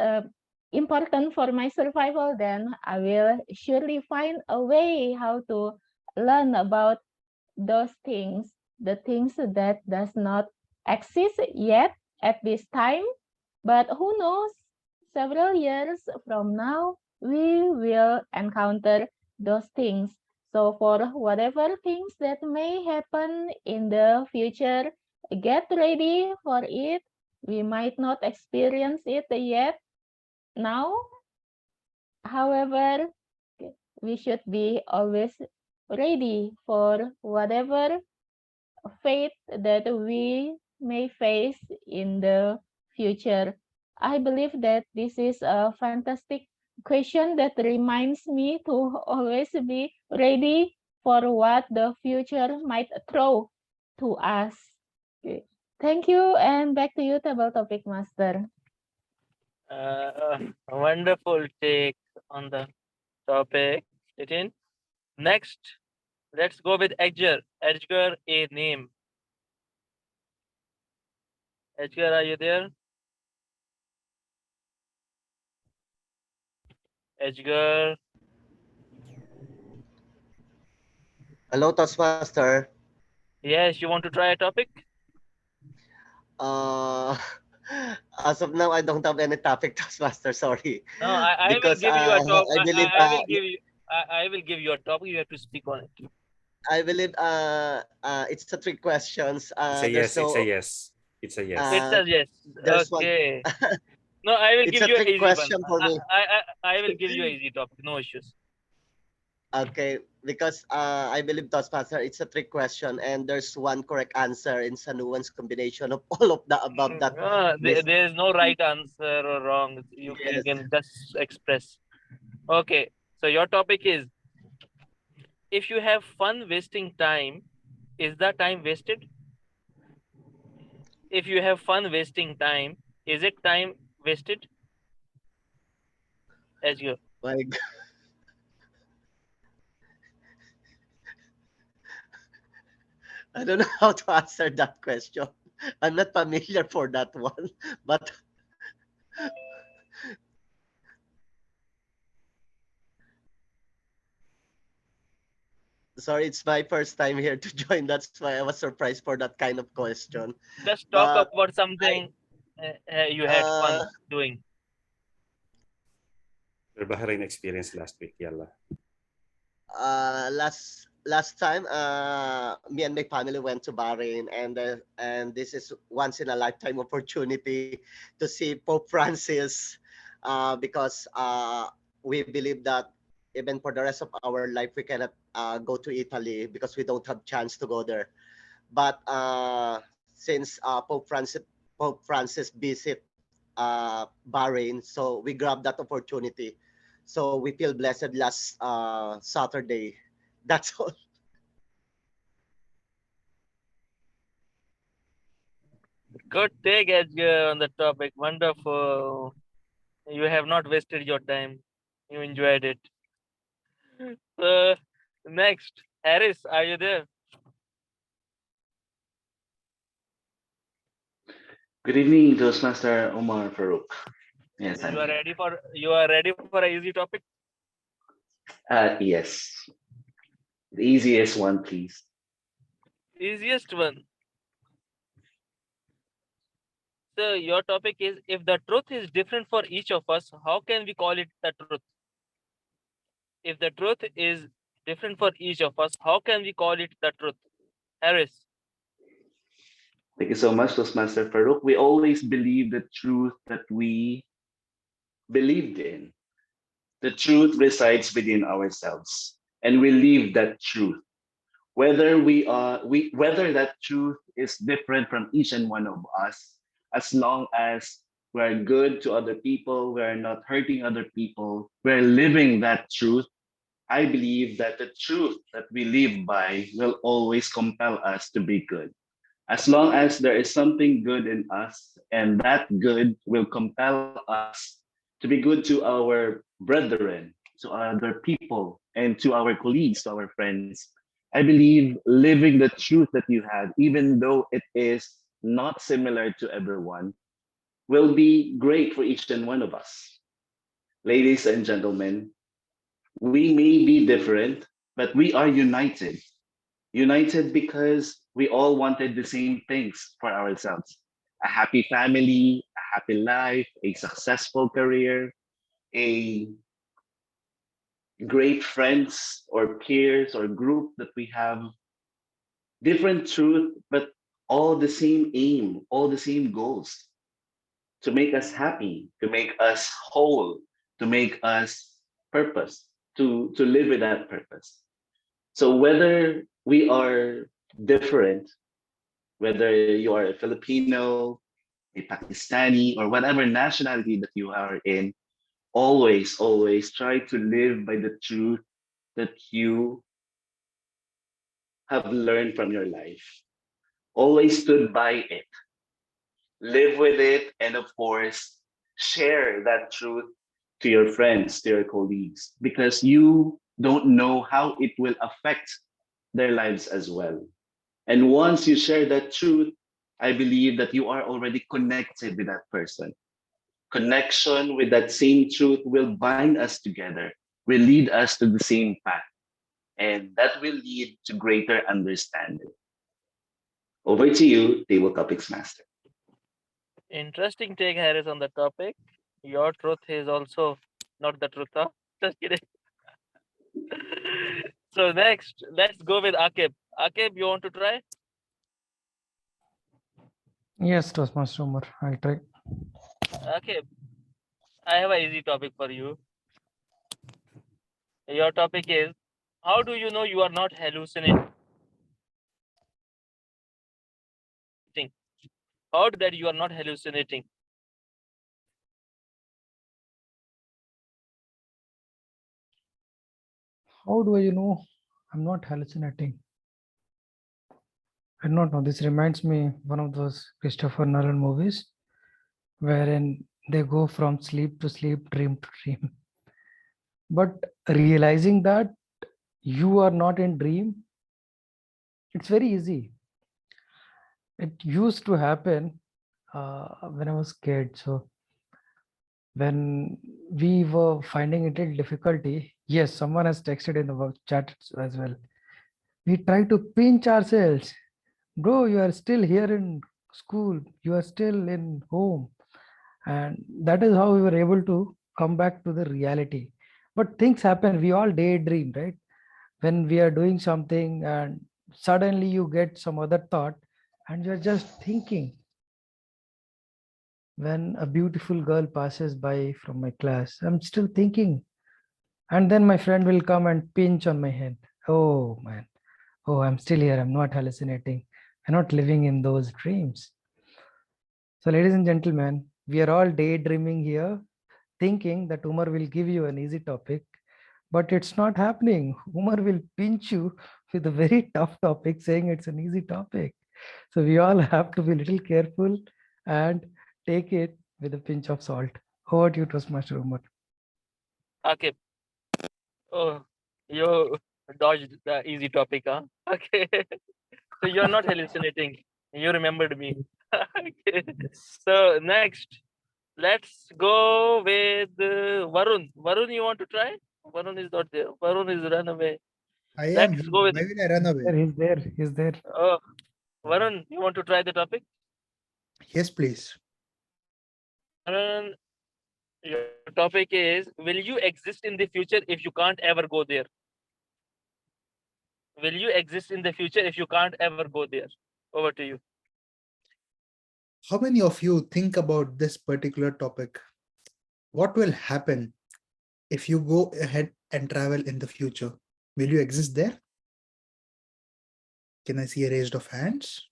important for my survival, then I will surely find a way how to learn about those things, the things that does not exist yet at this time, but who knows, several years from now we will encounter those things. So for whatever things that may happen in the future, get ready for it. We might not experience it yet now. However, we should be always ready for whatever fate that we may face in the future. I believe that this is a fantastic question that reminds me to always be ready for what the future might throw to us. Okay. Thank you, and back to you, Table Topic Master. Wonderful take on the topic, Titin. Next, let's go with Edgar. Edgar, a name. Edgar, are you there? Edgar. Hello, Toastmaster. Yes, you want to try a topic? Uh, as of now, I don't have any topic, Toastmaster. Sorry. No, I will Because give you a topic. I believe I will give you. I will give you a topic. You have to speak on it. I believe it's a trick questions. It's a There's yes. It's a no yes. It's a yes. It says yes. there's one. Okay. No, I will It's give a you an trick easy one. question for me. I will give you an easy topic. No issues. Okay, because I believe Toastmaster, it's a trick question, and there's one correct answer in a nuance combination of all of the above that. There is no right answer or wrong. You Yes. can just express. Okay. So your topic is, if you have fun wasting time, is the time wasted? If you have fun wasting time, is it time wasted? As you My God, I don't know how to answer that question. I'm not familiar for that one, but sorry, it's my first time here to join. That's why I was surprised for that kind of question. just talk But about I, something you had fun doing. Your Bahrain experience last week, yalla. last time me and my family went to Bahrain, and this is once in a lifetime opportunity to see Pope Francis, because we believe that even for the rest of our life we cannot go to Italy because we don't have chance to go there. But since Pope Francis visit Bahrain, so we grabbed that opportunity. So we feel blessed last Saturday. That's all. Good take, Edgar, on the topic. Wonderful. You have not wasted your time. You enjoyed it. Next, Harris, are you there? Good evening, Toastmaster Omar Farouk. Yes, I'm You are here. ready for an easy topic? Yes. The easiest one, please. Easiest one. So your topic is, if the truth is different for each of us, how can we call it the truth? If the truth is different for each of us, how can we call it the truth? Harris. Thank you so much, Toastmaster Farouk. We always believe the truth that we believed in. The truth resides within ourselves, and we live that truth. Whether that truth is different from each and one of us, as long as we're good to other people, we're not hurting other people, we're living that truth. I believe that the truth that we live by will always compel us to be good. As long as there is something good in us, and that good will compel us to be good to our brethren, to other people, and to our colleagues, to our friends. I believe living the truth that you had, even though it is not similar to everyone, will be great for each and one of us. Ladies and gentlemen, we may be different, but we are united. United because we all wanted the same things for ourselves: a happy family, a happy life, a successful career, a great friends or peers or group that we have. Different truth, but all the same aim, all the same goals: to make us happy, to make us whole, to make us purpose, to live with that purpose. So whether we are different, whether you are a Filipino, a Pakistani, or whatever nationality that you are in, always try to live by the truth that you have learned from your life. Always stood by it, live with it, and of course, share that truth to your friends, to your colleagues, because you don't know how it will affect their lives as well. And once you share that truth, I believe that you are already connected with that person. Connection with that same truth will bind us together, will lead us to the same path, and that will lead to greater understanding. Over to you, Table Topics Master. Interesting take, Harris, on the topic. Your truth is also not the truth, huh? Just kidding. So next, let's go with Akib. Akib, you want to try? Yes, Toastmaster Umar, I'll try. Akib, I have an easy topic for you. Your topic is, how do you know you are not hallucinating? How do that you are not hallucinating? How do I know I'm not hallucinating. I don't know. This reminds me one of those Christopher Nolan movies wherein they go from sleep to sleep, dream to dream. But realizing that you are not in dream, it's very easy. It used to happen when I was kid. So when we were finding it a difficulty, yes, someone has texted in the work chat as well. We try to pinch ourselves. Bro, you are still here in school. You are still in home. And that is how we were able to come back to the reality. But things happen. We all daydream, right? When we are doing something and suddenly you get some other thought and you're just thinking. When a beautiful girl passes by from my class, I'm still thinking. And then my friend will come and pinch on my head. Oh man. Oh, I'm still here. I'm not hallucinating. I'm not living in those dreams. So, ladies and gentlemen, we are all daydreaming here, thinking that Umar will give you an easy topic, but it's not happening. Umar will pinch you with a very tough topic, saying it's an easy topic. So, we all have to be a little careful and take it with a pinch of salt. Over to you, Toastmaster Umar. Okay. Oh, you dodged the easy topic, huh? Okay. So you're not hallucinating. You remembered me. Okay. So next, let's go with Varun. Varun, you want to try? Varun is not there. Varun is run away. I am. Let's go with. Why will I run away? He's there. He's there. Oh, Varun, you want to try the topic? Yes, please. Varun, your topic is: will you exist in the future if you can't ever go there? Will you exist in the future if you can't ever go there? Over to you. How many of you think about this particular topic? What will happen if you go ahead and travel in the future? Will you exist there? Can I see a raised of hands?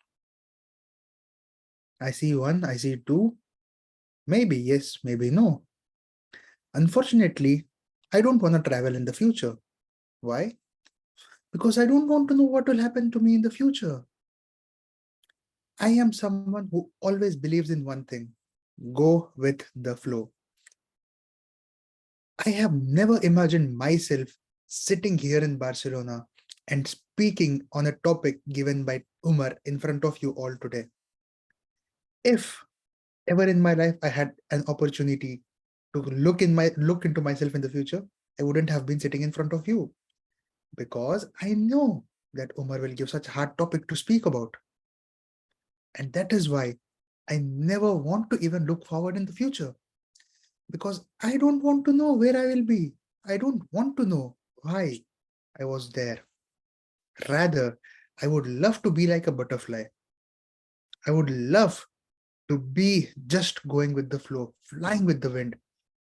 I see one, I see two. Maybe yes, maybe no. Unfortunately, I don't want to travel in the future. Why? Because I don't want to know what will happen to me in the future. I am someone who always believes in one thing: go with the flow. I have never imagined myself sitting here in Barcelona and speaking on a topic given by Umar in front of you all today. If ever in my life I had an opportunity to look into myself in the future, I wouldn't have been sitting in front of you, because I know that Umar will give such a hard topic to speak about. And that is why I never want to even look forward in the future, because I don't want to know where I will be. I don't want to know why I was there. Rather, I would love to be like a butterfly. I would love to be just going with the flow, flying with the wind,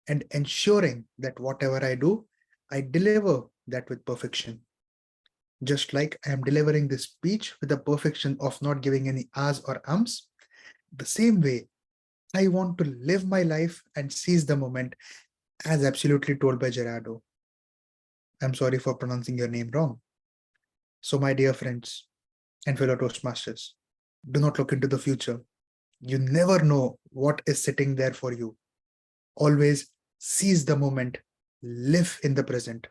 and ensuring that whatever I do, I deliver that with perfection. Just like I am delivering this speech with the perfection of not giving any ahs or ums, the same way, I want to live my life and seize the moment, as absolutely told by Gerardo. I'm sorry for pronouncing your name wrong. So, my dear friends and fellow Toastmasters, do not look into the future. You never know what is sitting there for you. Always seize the moment, live in the present,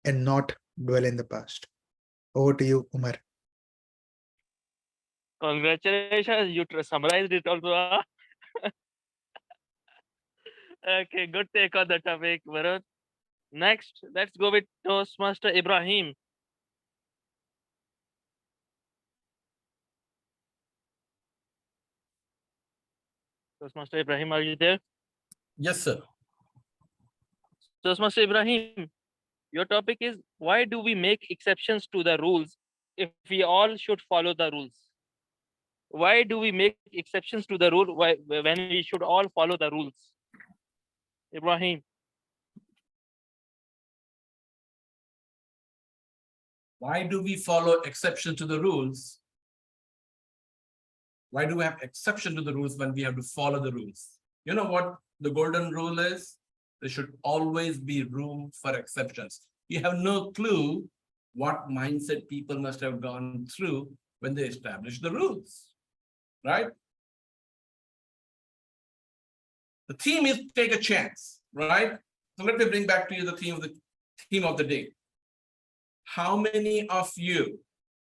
and not dwell in the past. Over to you, Umar. Congratulations, you summarized it also. Huh? Okay, good take on the topic, Varun. Next, let's go with Toastmaster Ibrahim. Toastmaster Ibrahim, are you there? Yes, sir. Toastmaster Ibrahim, your topic is: why do we make exceptions to the rules if we all should follow the rules? Why do we make exceptions to the rule when we should all follow the rules? Ibrahim. Why do we follow exception to the rules? Why do we have exception to the rules when we have to follow the rules? You know what the golden rule is? There should always be room for exceptions. You have no clue what mindset people must have gone through when they established the rules, right? The theme is take a chance, right? So let me bring back to you the theme of the day. How many of you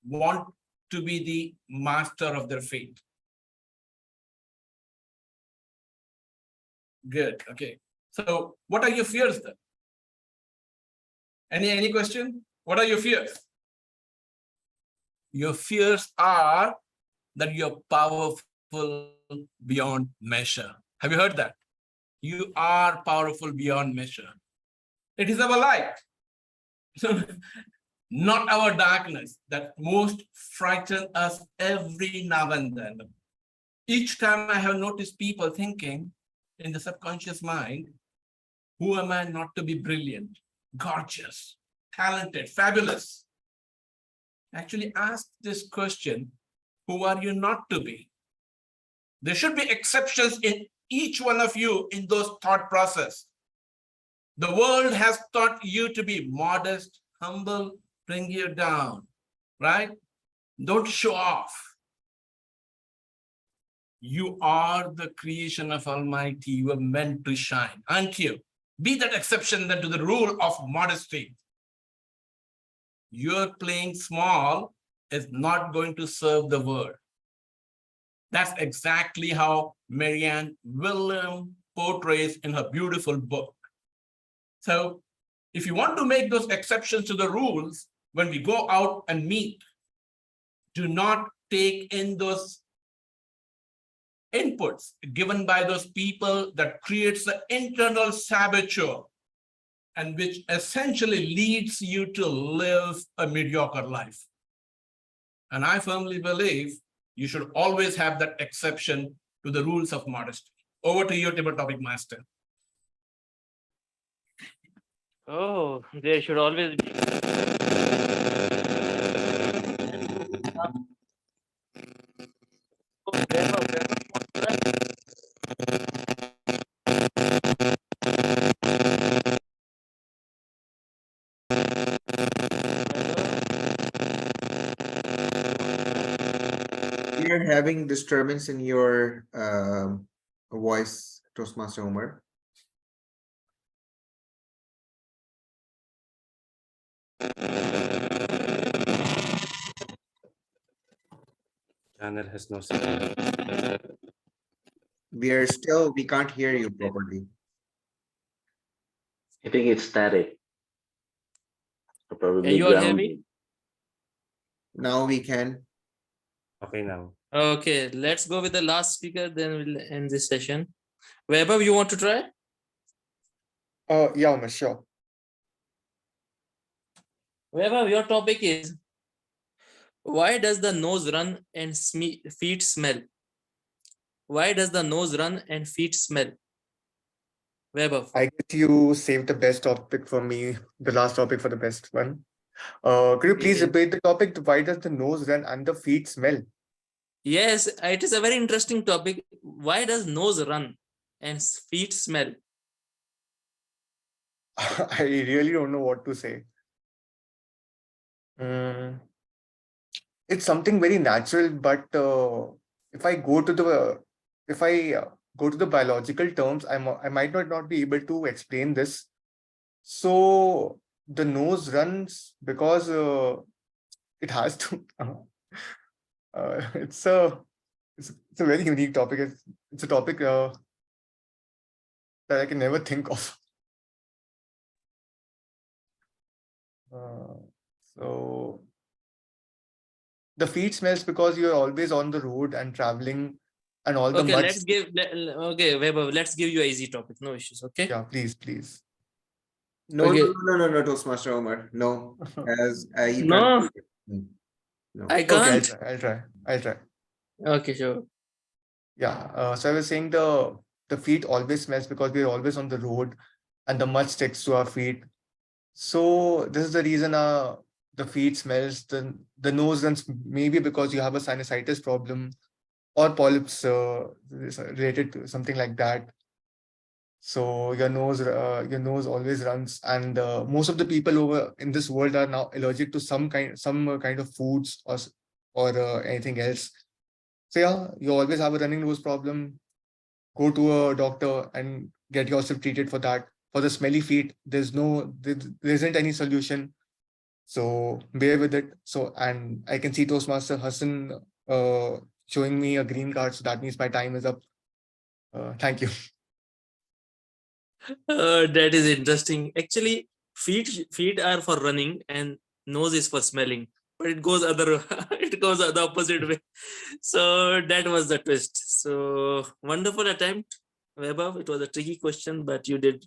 want to be the master of their fate? Good. Okay. So what are your fears then? Any question? What are your fears? Your fears are that you're powerful beyond measure. Have you heard that? You are powerful beyond measure. It is our light, not our darkness, that most frighten us every now and then. Each time I have noticed people thinking in the subconscious mind, who am I not to be brilliant, gorgeous, talented, fabulous? Actually ask this question, who are you not to be? There should be exceptions in each one of you in those thought process. The world has taught you to be modest, humble, bring you down, right? Don't show off. You are the creation of Almighty. You are meant to shine, aren't you? Be that exception then to the rule of modesty. Your playing small is not going to serve the world. That's exactly how Marianne William portrays in her beautiful book. So if you want to make those exceptions to the rules, when we go out and meet, do not take in those inputs given by those people that creates the internal saboteur and which essentially leads you to live a mediocre life. And I firmly believe you should always have that exception to the rules of modesty. Over to you, table topic master. Oh, there should always be. We are having disturbance in your voice, Toastmaster Umar. Channel has no signal. We can't hear you properly. I think it's static. Or probably you all hear me? grounded. Now we can. Okay now. Okay, let's go with the last speaker, then we'll end this session. Vaibhav, you want to try? Yeah, sure. Vaibhav, your topic is, why does the nose run and feet smell? Why does the nose run and feet smell? Vaibhav. I guess you saved the best topic for me, the last topic for the best one. Could you please repeat the topic? Why does the nose run and the feet smell? Yes, it is a very interesting topic. Why does nose run and feet smell? I really don't know what to say. It's something very natural, but if I go to the biological terms, I might not be able to explain this. So the nose runs because it has to. It's a very unique topic. It's a topic that I can never think of. So the feet smells because you're always on the road and traveling, and all the Okay, mud. okay, Vaibhav, let's give you an easy topic. No issues. Okay. Yeah, please. No, Okay. no, Toastmaster Omar. No, as you No. can't. No. I can't. Okay, I'll try. Okay, sure. Yeah. So I was saying the feet always smells because we're always on the road, and the mud sticks to our feet. So this is the reason the feet smells. The nose runs maybe because you have a sinusitis problem or polyps related to something like that. So your nose always runs, and most of the people over in this world are now allergic to some kind of foods or anything else. So yeah, you always have a running nose problem. Go to a doctor and get yourself treated for that. For the smelly feet, there isn't any solution. So bear with it. So, and I can see Toastmaster Hassan showing me a green card. So that means my time is up. Thank you. That is interesting. Actually, feet are for running and nose is for smelling, but it goes it goes the opposite way. So that was the twist. So wonderful attempt, Vaibhav. It was a tricky question, but you did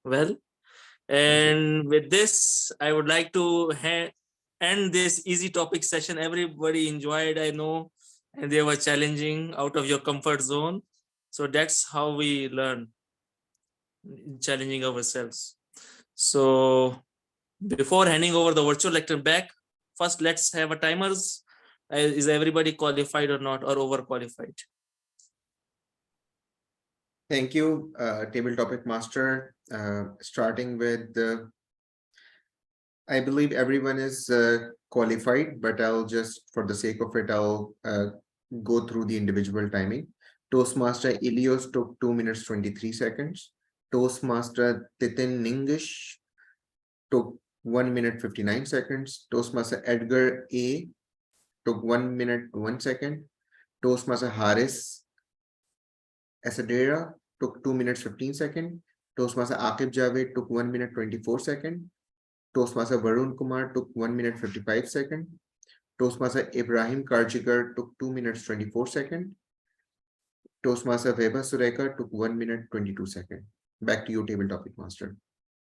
well. And with this, I would like to end this easy topic session. Everybody enjoyed, I know, and they were challenging out of your comfort zone. So that's how we learn, challenging ourselves. So before handing over the virtual lecture back, first let's have a timers. Is everybody qualified or not, or overqualified? Thank you, Table Topic Master. Starting with I believe everyone is qualified, but I'll just, for the sake of it, I'll go through the individual timing. Toastmaster Ilios took 2 minutes 23 seconds. Toastmaster Titin Ningish took 1 minute 59 seconds. Toastmaster Edgar A took 1 minute 1 second. Toastmaster Haris Asadera took 2 minutes 15 seconds. Toastmaster Akib Javed took 1 minute 24 seconds. Toastmaster Varun Kumar took 1 minute 55 seconds. Toastmaster Ibrahim Karchikar took 2 minutes 24 seconds. Toastmaster Veba Sureka took 1 minute 22 seconds. Back to you, Table Topic Master.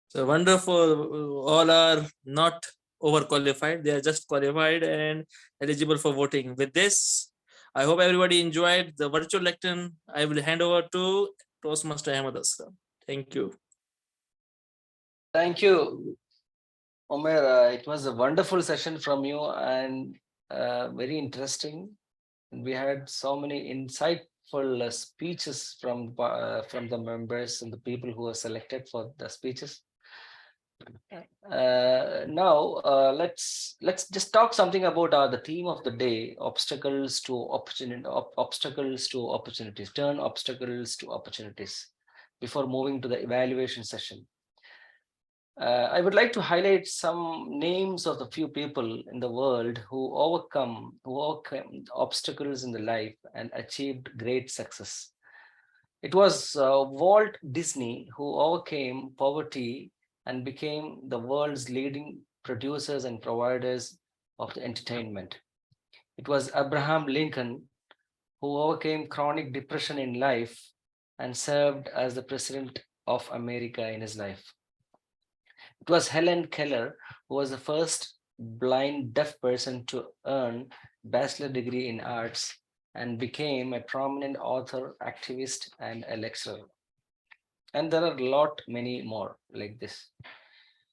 So wonderful. All are not overqualified. They are just qualified and eligible for voting. With this, I hope everybody enjoyed the virtual lecture. I will hand over to Toastmaster Ahmed Aslam. Thank you. Thank you, Omer. It was a wonderful session from you and very interesting. We had so many insightful speeches from the members and the people who were selected for the speeches. Now let's just talk something about the theme of the day: obstacles to opportunities. Turn obstacles to opportunities. Before moving to the evaluation session, I would like to highlight some names of the few people in the world who overcome obstacles in the life and achieved great success. It was Walt Disney who overcame poverty and became the world's leading producers and providers of the entertainment. It was Abraham Lincoln who overcame chronic depression in life and served as the president of America in his life. It was Helen Keller who was the first blind deaf person to earn bachelor degree in arts and became a prominent author, activist, and a lecturer. And there are many more like this.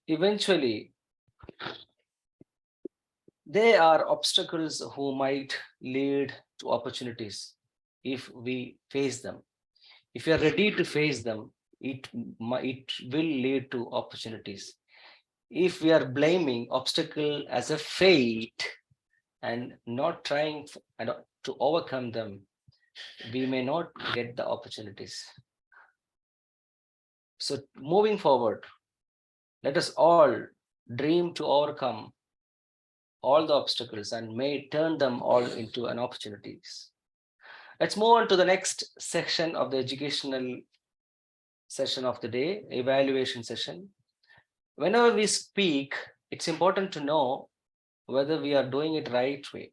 Eventually, there are obstacles who might lead to opportunities if we face them. If you are ready to face them, it will lead to opportunities. If we are blaming obstacle as a fate and not trying to overcome them, we may not get the opportunities. So moving forward, let us all dream to overcome all the obstacles and may turn them all into an opportunities. Let's move on to the next section of the educational session of the day, evaluation session. Whenever we speak, it's important to know whether we are doing it right way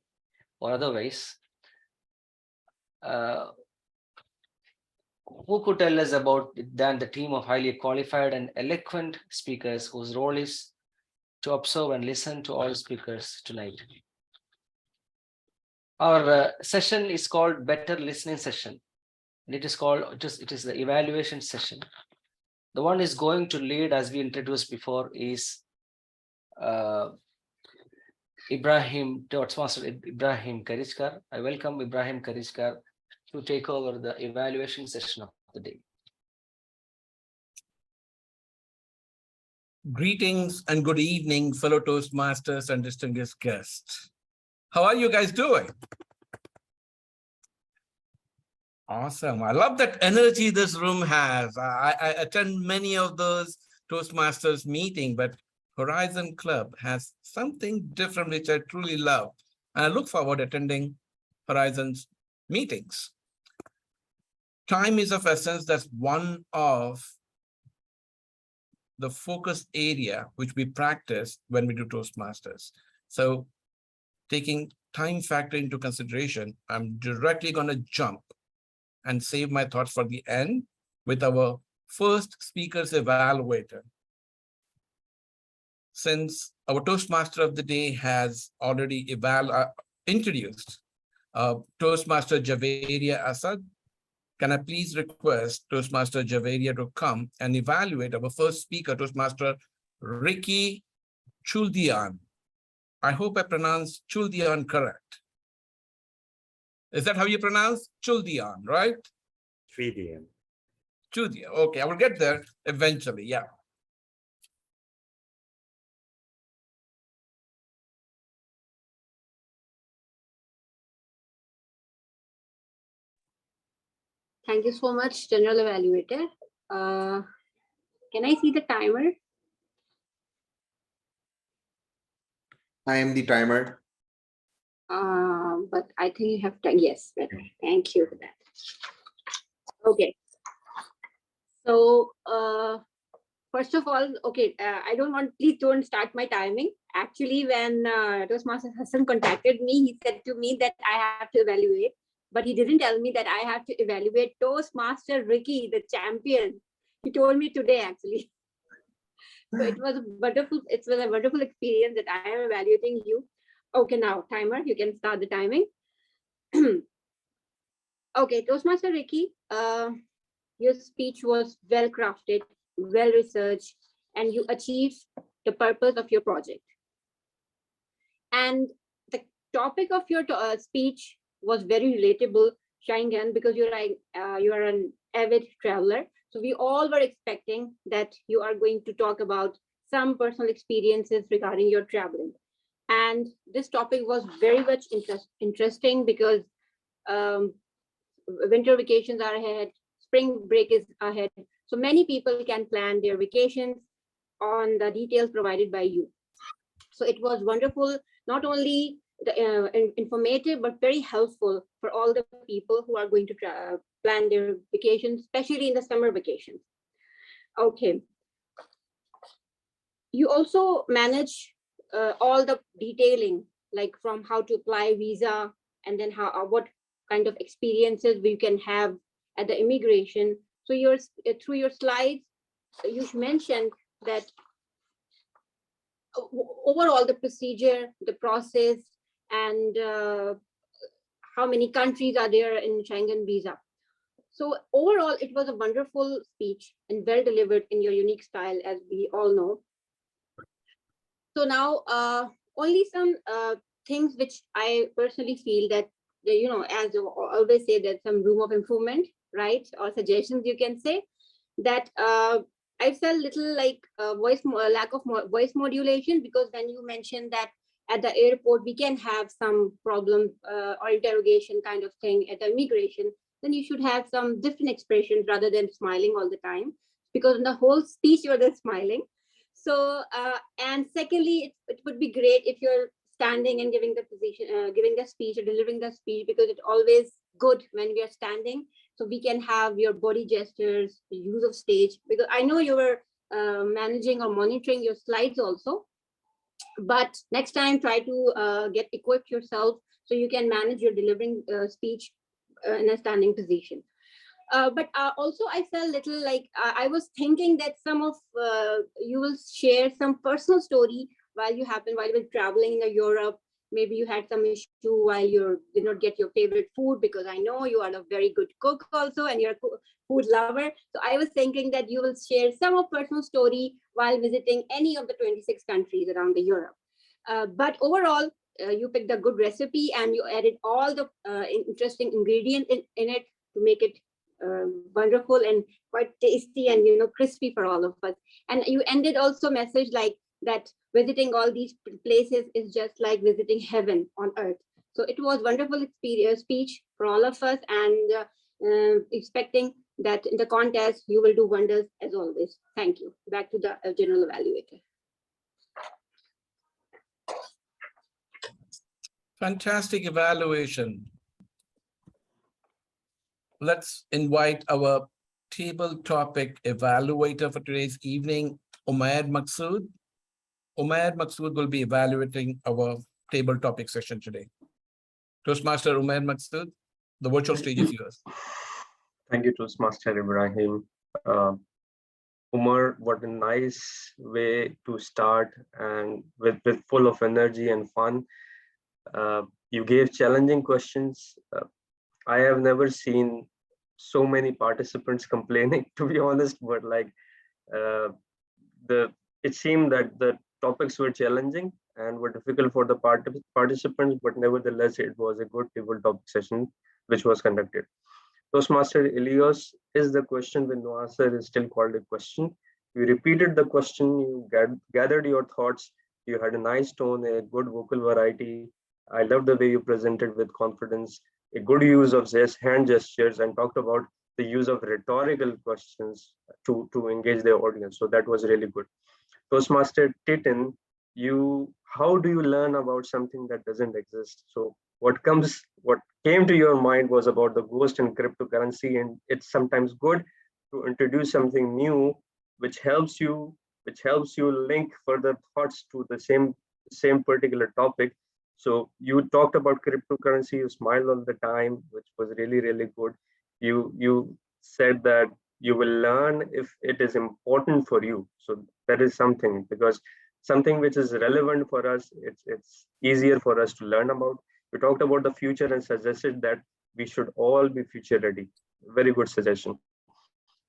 or otherwise. Who could tell us about than the team of highly qualified and eloquent speakers whose role is to observe and listen to all speakers tonight. Our session is called Better Listening Session. And it is the evaluation session. The one is going to lead, as we introduced before, is Toastmaster Ibrahim Karijkar. I welcome Ibrahim Karijkar to take over the evaluation session of the day. Greetings and good evening, fellow Toastmasters and distinguished guests. How are you guys doing? Awesome. I love that energy this room has. I attend many of those Toastmasters meetings, but Horizon Club has something different which I truly love. And I look forward to attending Horizon's meetings. Time is of essence. That's one of the focus area which we practice when we do Toastmasters. So taking time factor into consideration, I'm directly going to jump and save my thoughts for the end with our first speaker's evaluator. Since our Toastmaster of the day has already introduced Toastmaster Javeria Asad, can I please request Toastmaster Javeria to come and evaluate our first speaker, Toastmaster Ricky Chuldian. I hope I pronounced Chuldian correct. Is that how you pronounce Chuldian, right? Chuldian. Chuldian. Okay, I will get there eventually. Yeah. Thank you so much, General Evaluator. Can I see the timer? I am the timer. But I think you have to, yes, better. Thank you for that. Okay. So, first of all, okay, I don't want, please don't start my timing. Actually, when Toastmaster Hassan contacted me, he said to me that I have to evaluate, but he didn't tell me that I have to evaluate Toastmaster Ricky, the champion. He told me today, actually. So it was a wonderful experience that I am evaluating you. Okay, now timer, you can start the timing. Okay, Toastmaster Ricky, your speech was well crafted, well researched, and you achieved the purpose of your project. And the topic of your speech was very relatable, Shangan, because you are an avid traveler. So we all were expecting that you are going to talk about some personal experiences regarding your traveling. And this topic was very much interesting because winter vacations are ahead, spring break is ahead. So many people can plan their vacations on the details provided by you. So it was wonderful, not only informative, but very helpful for all the people who are going to plan their vacations, especially in the summer vacations. Okay. You also manage all the detailing, like from how to apply visa, and then what kind of experiences we can have at the immigration. So through your slides, you mentioned that overall the procedure, the process, and how many countries are there in Schengen visa. So overall, it was a wonderful speech and well delivered in your unique style, as we all know. So now, only some things which I personally feel that, as you always say, there's some room of improvement, right? Or suggestions you can say that I felt little like lack of voice modulation, because when you mentioned that at the airport we can have some problem or interrogation kind of thing at the immigration, then you should have some different expressions rather than smiling all the time, because in the whole speech you're just smiling. So and secondly, it would be great if you're standing and giving the position, giving the speech or delivering the speech, because it's always good when we are standing, so we can have your body gestures, the use of stage, because I know you were managing or monitoring your slides also, but next time try to get equipped yourself so you can manage your delivering speech in a standing position. But also I felt little like I was thinking that some of you will share some personal story while you were traveling in Europe. Maybe you had some issue while you did not get your favorite food, because I know you are a very good cook also and you're a food lover. So I was thinking that you will share some of personal story while visiting any of the 26 countries around the Europe. But overall, you picked a good recipe and you added all the interesting ingredients in it to make it wonderful and quite tasty and crispy for all of us. And you ended also message like that visiting all these places is just like visiting heaven on earth. So it was wonderful experience, speech for all of us, and expecting that in the contest you will do wonders as always. Thank you. Back to the general evaluator. Fantastic evaluation. Let's invite our table topic evaluator for today's evening, Umair Maqsood. Umair Maqsood will be evaluating our table topic session today. Toastmaster Umair Maqsood, the virtual stage is yours. Thank you, Toastmaster Ibrahim. Umar, what a nice way to start, and with full of energy and fun. You gave challenging questions. I have never seen so many participants complaining, to be honest, but like it seemed that the topics were challenging and were difficult for the participants, but nevertheless, it was a good table topic session which was conducted. Toastmaster Elios, is the question with no answer is still called a question? You repeated the question, you gathered your thoughts, you had a nice tone, a good vocal variety. I love the way you presented with confidence, a good use of hand gestures, and talked about the use of rhetorical questions to engage the audience. So that was really good. Toastmaster Titan, how do you learn about something that doesn't exist? So what came to your mind was about the ghost and cryptocurrency, and it's sometimes good to introduce something new which helps you link further thoughts to the same particular topic. So you talked about cryptocurrency, you smiled all the time, which was really, really good. You said that you will learn if it is important for you. So that is something, because something which is relevant for us, it's easier for us to learn about. We talked about the future and suggested that we should all be future ready. Very good suggestion.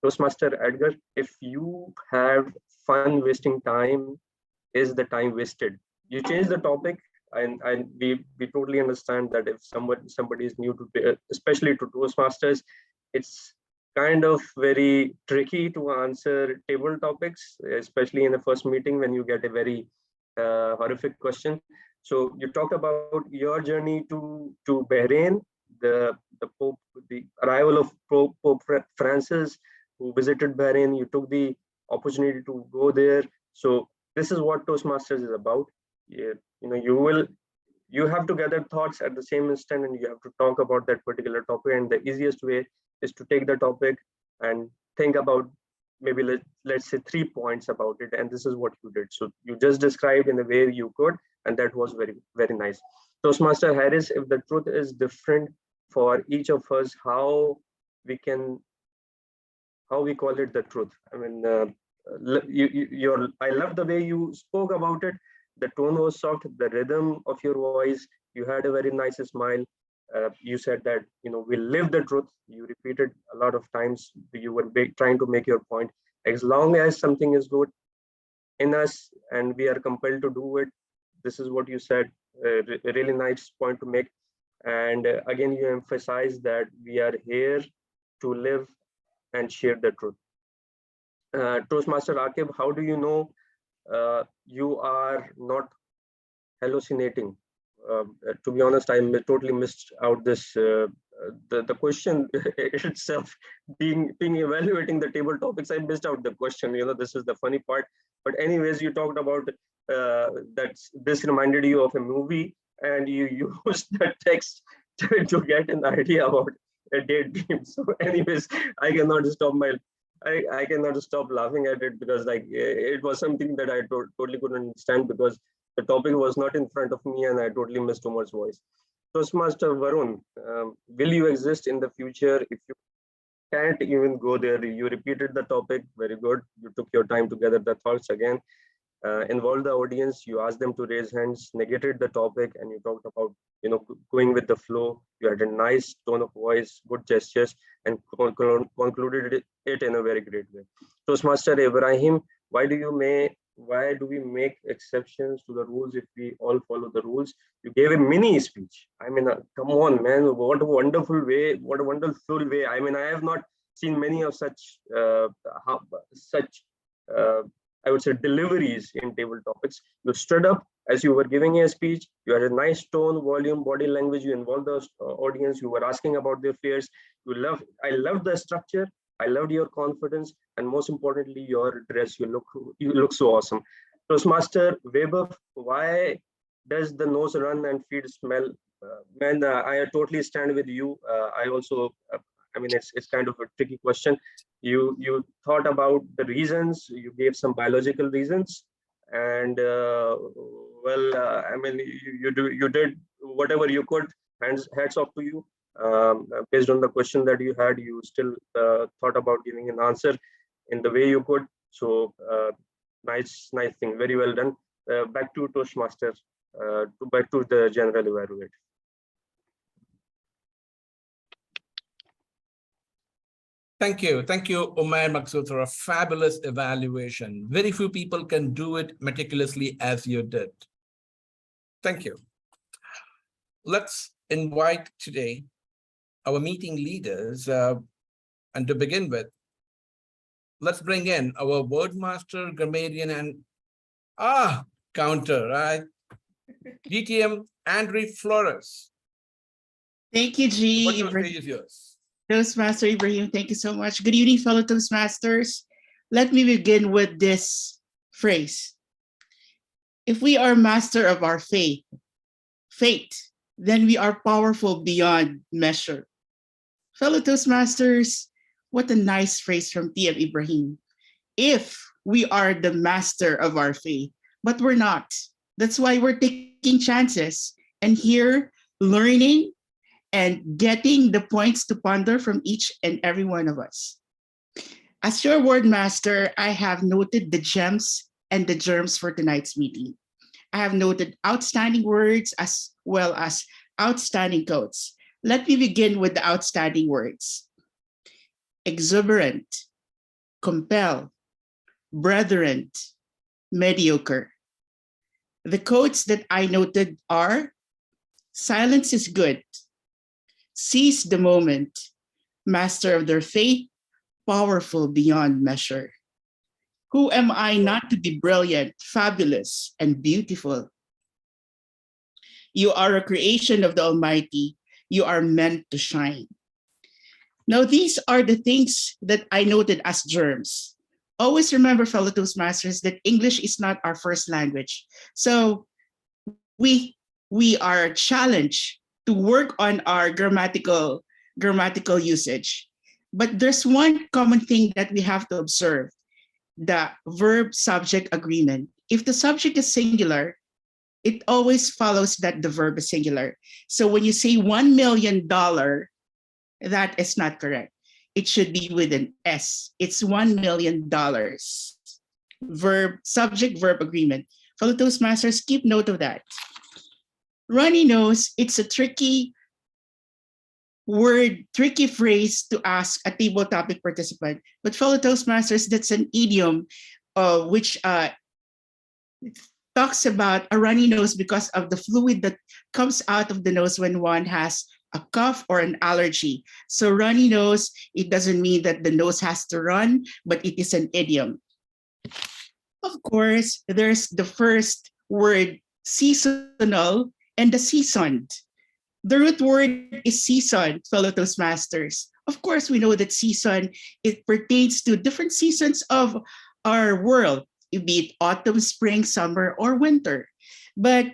Toastmaster Edgar, if you have fun wasting time, is the time wasted? You change the topic, and we totally understand that if somebody is new to, especially to Toastmasters, it's kind of very tricky to answer table topics, especially in the first meeting when you get a very horrific question. So you talked about your journey to Bahrain, the arrival of Pope Francis, who visited Bahrain. You took the opportunity to go there. So this is what Toastmasters is about. You have to gather thoughts at the same instant, and you have to talk about that particular topic. And the easiest way is to take the topic and think about maybe let's say 3 points about it, and this is what you did. So you just described in the way you could, and that was very, very nice. Toastmaster Harris, if the truth is different for each of us, how we call it the truth? I mean, I love the way you spoke about it. The tone was soft, the rhythm of your voice, you had a very nice smile. You said that we live the truth. You repeated a lot of times. You were trying to make your point. As long as something is good in us and we are compelled to do it, this is what you said. A really nice point to make. And again, you emphasize that we are here to live and share the truth. Toastmaster Akib, how do you know you are not hallucinating? To be honest, I totally missed out this the question itself. Being evaluating the table topics, I missed out the question. This is the funny part. But anyways, you talked about that this reminded you of a movie, and you used the text to get an idea about a daydream. So anyways, I cannot stop laughing at it, because like it was something that I totally couldn't understand, because the topic was not in front of me and I totally missed Umar's voice. Toastmaster Varun, will you exist in the future if you can't even go there? You repeated the topic, very good. You took your time to gather the thoughts again. Involved the audience, you asked them to raise hands, negated the topic, and you talked about going with the flow. You had a nice tone of voice, good gestures, and concluded it in a very great way. Toastmaster Ibrahim, why do we make exceptions to the rules if we all follow the rules? You gave a mini speech. I mean, come on, man, what a wonderful way, what a wonderful way. I mean, I have not seen many of such I would say deliveries in table topics. You stood up as you were giving a speech. You had a nice tone, volume, body language. You involved the audience. You were asking about their fears. I loved the structure. I loved your confidence, and most importantly, your dress. You look so awesome. Toastmaster Weber, why does the nose run and feet smell? Man, I totally stand with you. I also, I mean, it's kind of a tricky question. You thought about the reasons. You gave some biological reasons, and I mean, you did whatever you could. Hats off to you. Based on the question that you had, you still thought about giving an answer in the way you could. So nice thing. Very well done. Back to Toastmasters. Back to the general evaluate. Thank you, Umair Maksud, for a fabulous evaluation. Very few people can do it meticulously as you did. Thank you. Let's invite today our meeting leaders, and to begin with, let's bring in our word master, grammarian, and counter, right? DTM Andre Flores. Thank you, G. What your stage is yours. Toastmaster Ibrahim, thank you so much. Good evening, fellow Toastmasters. Let me begin with this phrase. If we are master of our fate, then we are powerful beyond measure. Fellow Toastmasters, what a nice phrase from TM Ibrahim. If we are the master of our fate, but we're not. That's why we're taking chances and here learning and getting the points to ponder from each and every one of us. As your word master, I have noted the gems and the germs for tonight's meeting. I have noted outstanding words as well as outstanding quotes. Let me begin with the outstanding words. Exuberant, compel, brethren, mediocre. The quotes that I noted are, silence is good, seize the moment, master of their fate, powerful beyond measure. Who am I not to be brilliant, fabulous, and beautiful? You are a creation of the Almighty. You are meant to shine. Now, these are the things that I noted as germs. Always remember, fellow Toastmasters, that English is not our first language. So we are challenged to work on our grammatical usage. But there's one common thing that we have to observe, the verb-subject agreement. If the subject is singular, it always follows that the verb is singular. So when you say $1 million, that is not correct. It should be with an S. It's $1 million. Verb, subject, verb agreement. Fellow Toastmasters, keep note of that. Ronnie knows it's a tricky word, tricky phrase to ask a table topic participant. But fellow Toastmasters, that's an idiom which talks about a runny nose because of the fluid that comes out of the nose when one has a cough or an allergy. So runny nose, it doesn't mean that the nose has to run, but it is an idiom. Of course, there's the first word, seasonal, and the seasoned. The root word is season, fellow Toastmasters. Of course, we know that season, it pertains to different seasons of our world, be it autumn, spring, summer, or winter. But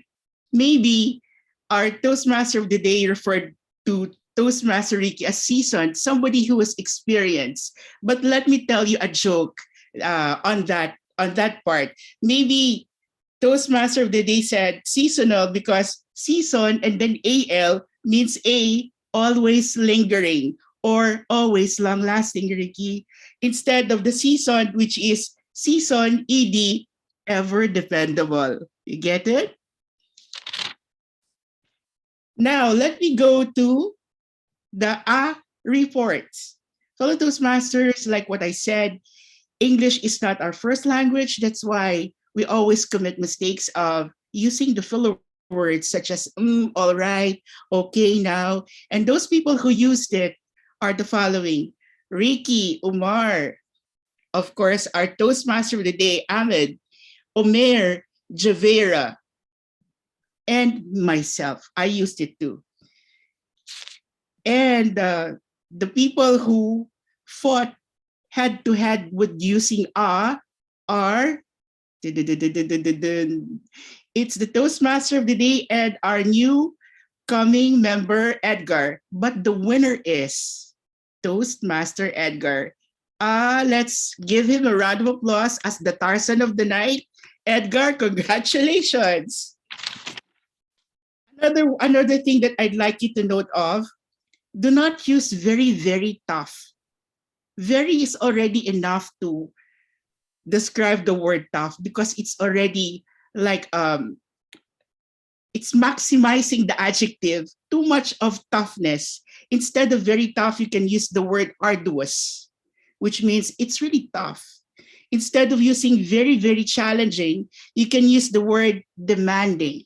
maybe our Toastmaster of the day referred to Toastmaster Ricky as seasoned, somebody who was experienced. But let me tell you a joke on that part. Maybe Toastmaster of the day said seasonal because season and then AL means A, always lingering or always long lasting, Ricky, instead of the season, which is season, ED, ever dependable. You get it? Now, let me go to the reports. Fellow Toastmasters, like what I said, English is not our first language. That's why we always commit mistakes of using the filler words such as all right, okay now. And those people who used it are the following: Ricky, Umar, of course, our Toastmaster of the day, Ahmed, Omer, Javera, and myself. I used it too. And the people who fought head to head with using are it's the Toastmaster of the day and our new coming member, Edgar. But the winner is Toastmaster Edgar. Let's give him a round of applause as the Tarzan of the night. Edgar, congratulations. Another thing that I'd like you to note of, do not use very, very tough. Very is already enough to describe the word tough because it's already like it's maximizing the adjective. Too much of toughness. Instead of very tough, you can use the word arduous, which means it's really tough. Instead of using very, very challenging, you can use the word demanding.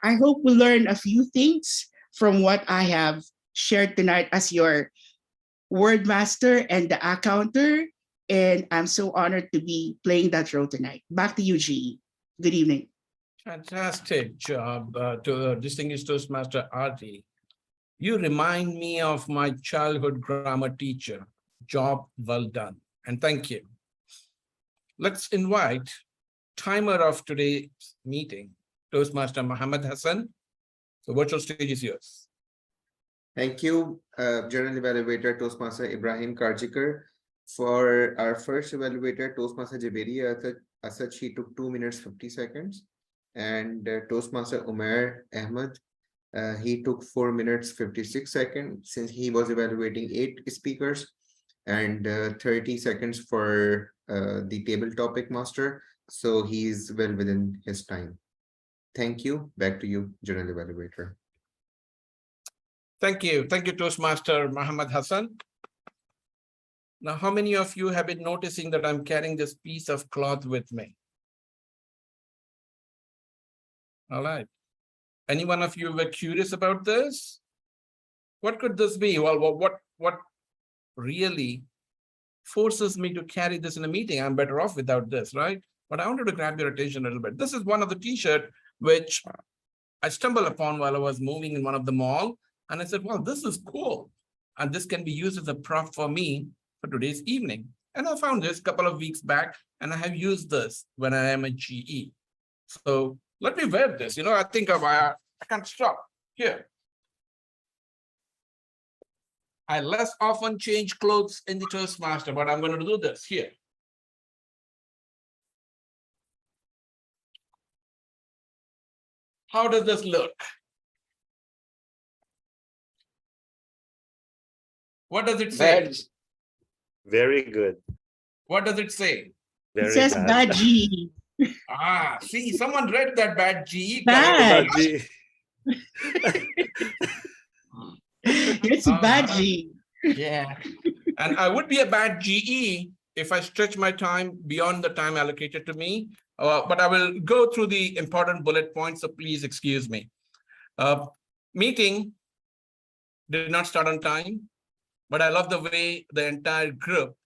I hope we learn a few things from what I have shared tonight as your word master and the accounter. And I'm so honored to be playing that role tonight. Back to you, GE. Good evening. Fantastic job to the distinguished Toastmaster Arti. You remind me of my childhood grammar teacher. Job well done. And thank you. Let's invite timer of today's meeting, Toastmaster Mohammed Hassan. The virtual stage is yours. Thank you, General Evaluator Toastmaster Ibrahim Karjikar. For our first evaluator, Toastmaster Javeri Asad, he took 2 minutes 50 seconds. And Toastmaster Umair Ahmed, he took 4 minutes 56 seconds since he was evaluating 8 speakers, and 30 seconds for the table topic master. So he's well within his time. Thank you. Back to you, General Evaluator. Thank you. Thank you, Toastmaster Mohammed Hassan. Now, how many of you have been noticing that I'm carrying this piece of cloth with me? All right. Any one of you were curious about this? What could this be? Well, what really forces me to carry this in a meeting? I'm better off without this, right? But I wanted to grab your attention a little bit. This is one of the t-shirts which I stumbled upon while I was moving in one of the mall. And I said, well, this is cool. And this can be used as a prop for me for today's evening. And I found this a couple of weeks back, and I have used this when I am a GE. So let me wear this. You know, I think I can't stop here. I less often change clothes in the Toastmaster, but I'm going to do this here. How does this look? What does it say? Bad. Very good. What does it say? Very it says bad GE. See, someone read that bad GE. Bad. It's bad GE. Yeah. And I would be a bad GE if I stretch my time beyond the time allocated to me. But I will go through the important bullet points, so please excuse me. Meeting did not start on time, but I love the way the entire group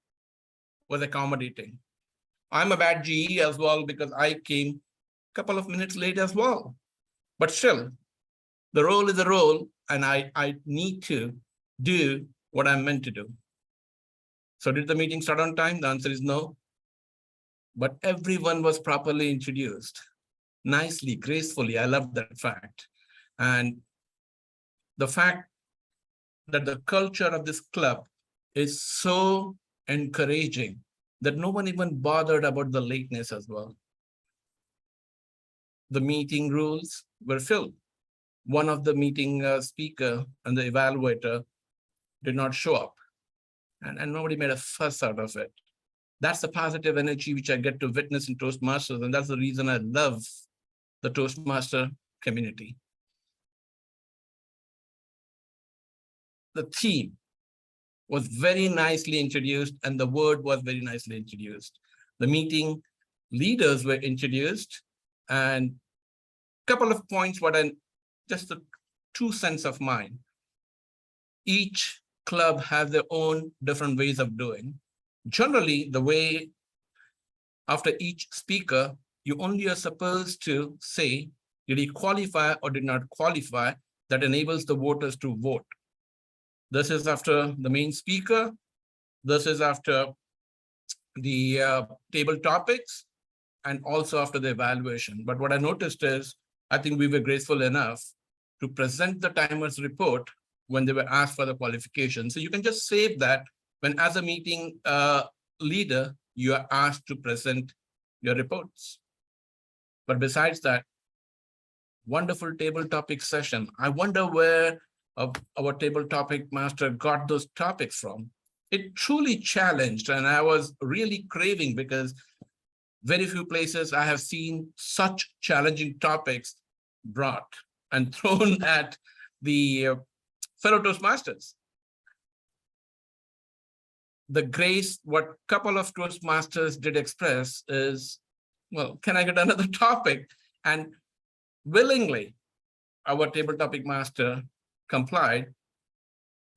was accommodating. I'm a bad GE as well because I came a couple of minutes late as well. But still, the role is a role, and I need to do what I'm meant to do. So did the meeting start on time? The answer is no. But everyone was properly introduced, nicely, gracefully. I love that fact. And the fact that the culture of this club is so encouraging that no one even bothered about the lateness as well. The meeting rules were filled. One of the meeting speaker and the evaluator did not show up, and nobody made a fuss out of it. That's the positive energy which I get to witness in Toastmasters, and that's the reason I love the Toastmaster community. The theme was very nicely introduced, and the word was very nicely introduced. The meeting leaders were introduced, and a couple of points, just the 2 cents of mine. Each club has their own different ways of doing. Generally, the way after each speaker, you only are supposed to say, did he qualify or did not qualify? That enables the voters to vote. This is after the main speaker. This is after the table topics and also after the evaluation. But what I noticed is, I think we were graceful enough to present the timer's report when they were asked for the qualification. So you can just save that when as a meeting leader, you are asked to present your reports. But besides that, wonderful table topic session. I wonder where our table topic master got those topics from. It truly challenged, and I was really craving because very few places I have seen such challenging topics brought and thrown at the fellow Toastmasters. The grace, what couple of Toastmasters did express is, well, can I get another topic? And willingly, our table topic master complied.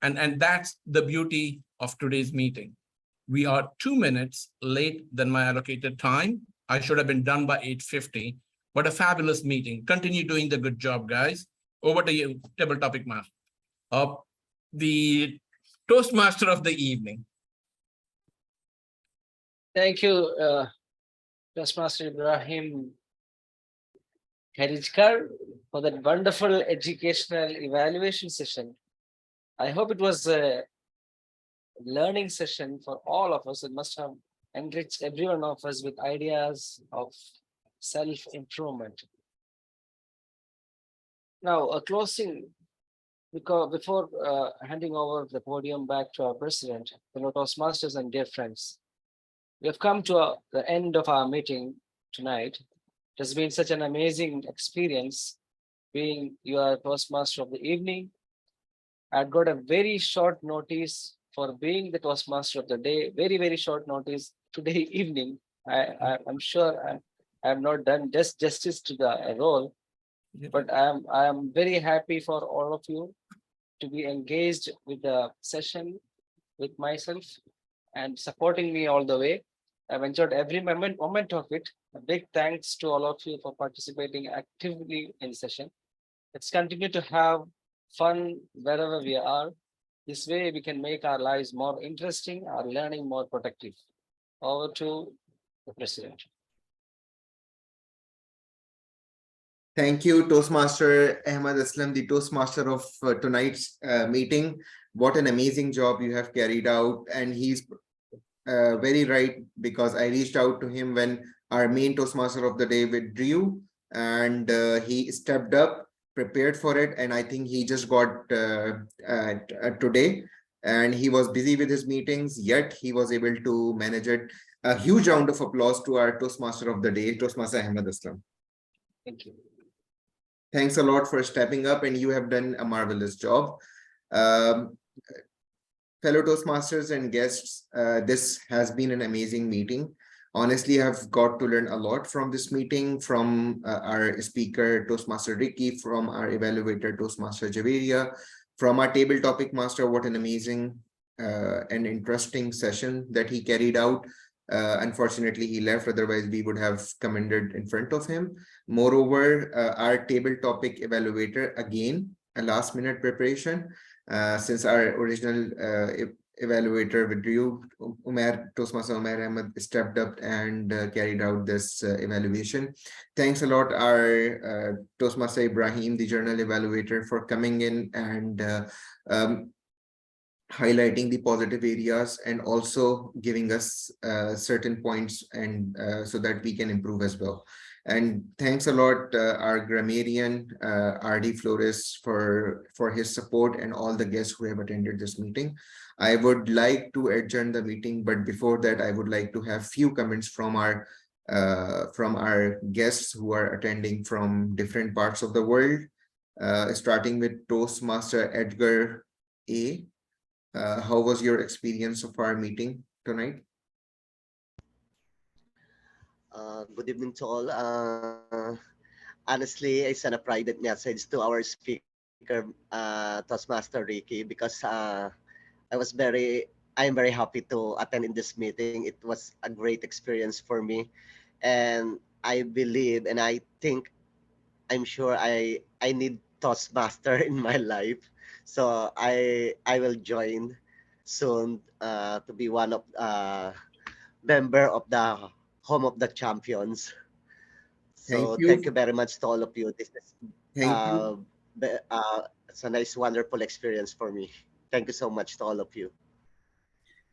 And that's the beauty of today's meeting. We are 2 minutes late than my allocated time. I should have been done by 8:50. What a fabulous meeting. Continue doing the good job, guys. Over to you, table topic master. The Toastmaster of the evening. Thank you, Toastmaster Ibrahim Harijkar, for that wonderful educational evaluation session. I hope it was a learning session for all of us. It must have enriched every one of us with ideas of self-improvement. Now, a closing, because before handing over the podium back to our president, fellow Toastmasters and dear friends, we have come to the end of our meeting tonight. It has been such an amazing experience being your Toastmaster of the evening. I've got a very short notice for being the Toastmaster of the day, very, very short notice today evening. I'm sure I have not done justice to the role, but I am very happy for all of you to be engaged with the session with myself and supporting me all the way. I've enjoyed every moment of it. A big thanks to all of you for participating actively in the session. Let's continue to have fun wherever we are. This way we can make our lives more interesting, our learning more productive. Over to the president. Thank you, Toastmaster Ahmad Aslam, the Toastmaster of tonight's meeting. What an amazing job you have carried out. And he's very right, because I reached out to him when our main Toastmaster of the day withdrew, and he stepped up, prepared for it, and I think he just got today, and he was busy with his meetings, yet he was able to manage it. A huge round of applause to our Toastmaster of the day, Toastmaster Ahmad Aslam. Thank you. Thanks a lot for stepping up, and you have done a marvelous job. Fellow Toastmasters and guests, this has been an amazing meeting. Honestly, I've got to learn a lot from this meeting, from our speaker, Toastmaster Ricky, from our evaluator, Toastmaster Javeria, from our table topic master. What an amazing and interesting session that he carried out. Unfortunately, he left, otherwise we would have commended in front of him. Moreover, our table topic evaluator, again, a last minute preparation. Since our original evaluator withdrew, Toastmaster Umair Ahmed stepped up and carried out this evaluation. Thanks a lot, our Toastmaster Ibrahim, the journal evaluator, for coming in and highlighting the positive areas and also giving us certain points, and so that we can improve as well. And thanks a lot, our grammarian, R.D. Flores, for his support, and all the guests who have attended this meeting. I would like to adjourn the meeting, but before that, I would like to have few comments from our guests who are attending from different parts of the world, starting with Toastmaster Edgar A. How was your experience of our meeting tonight? Good evening to all. Honestly, I sent a private message to our speaker, Toastmaster Ricky, because I'm very happy to attend in this meeting. It was a great experience for me. And I believe and I think I'm sure I need Toastmaster in my life. So I will join soon to be one of member of the Home of the Champions. Thank So thank you. you very much to all of you. This is Thank you. it's a nice, wonderful experience for me. Thank you so much to all of you.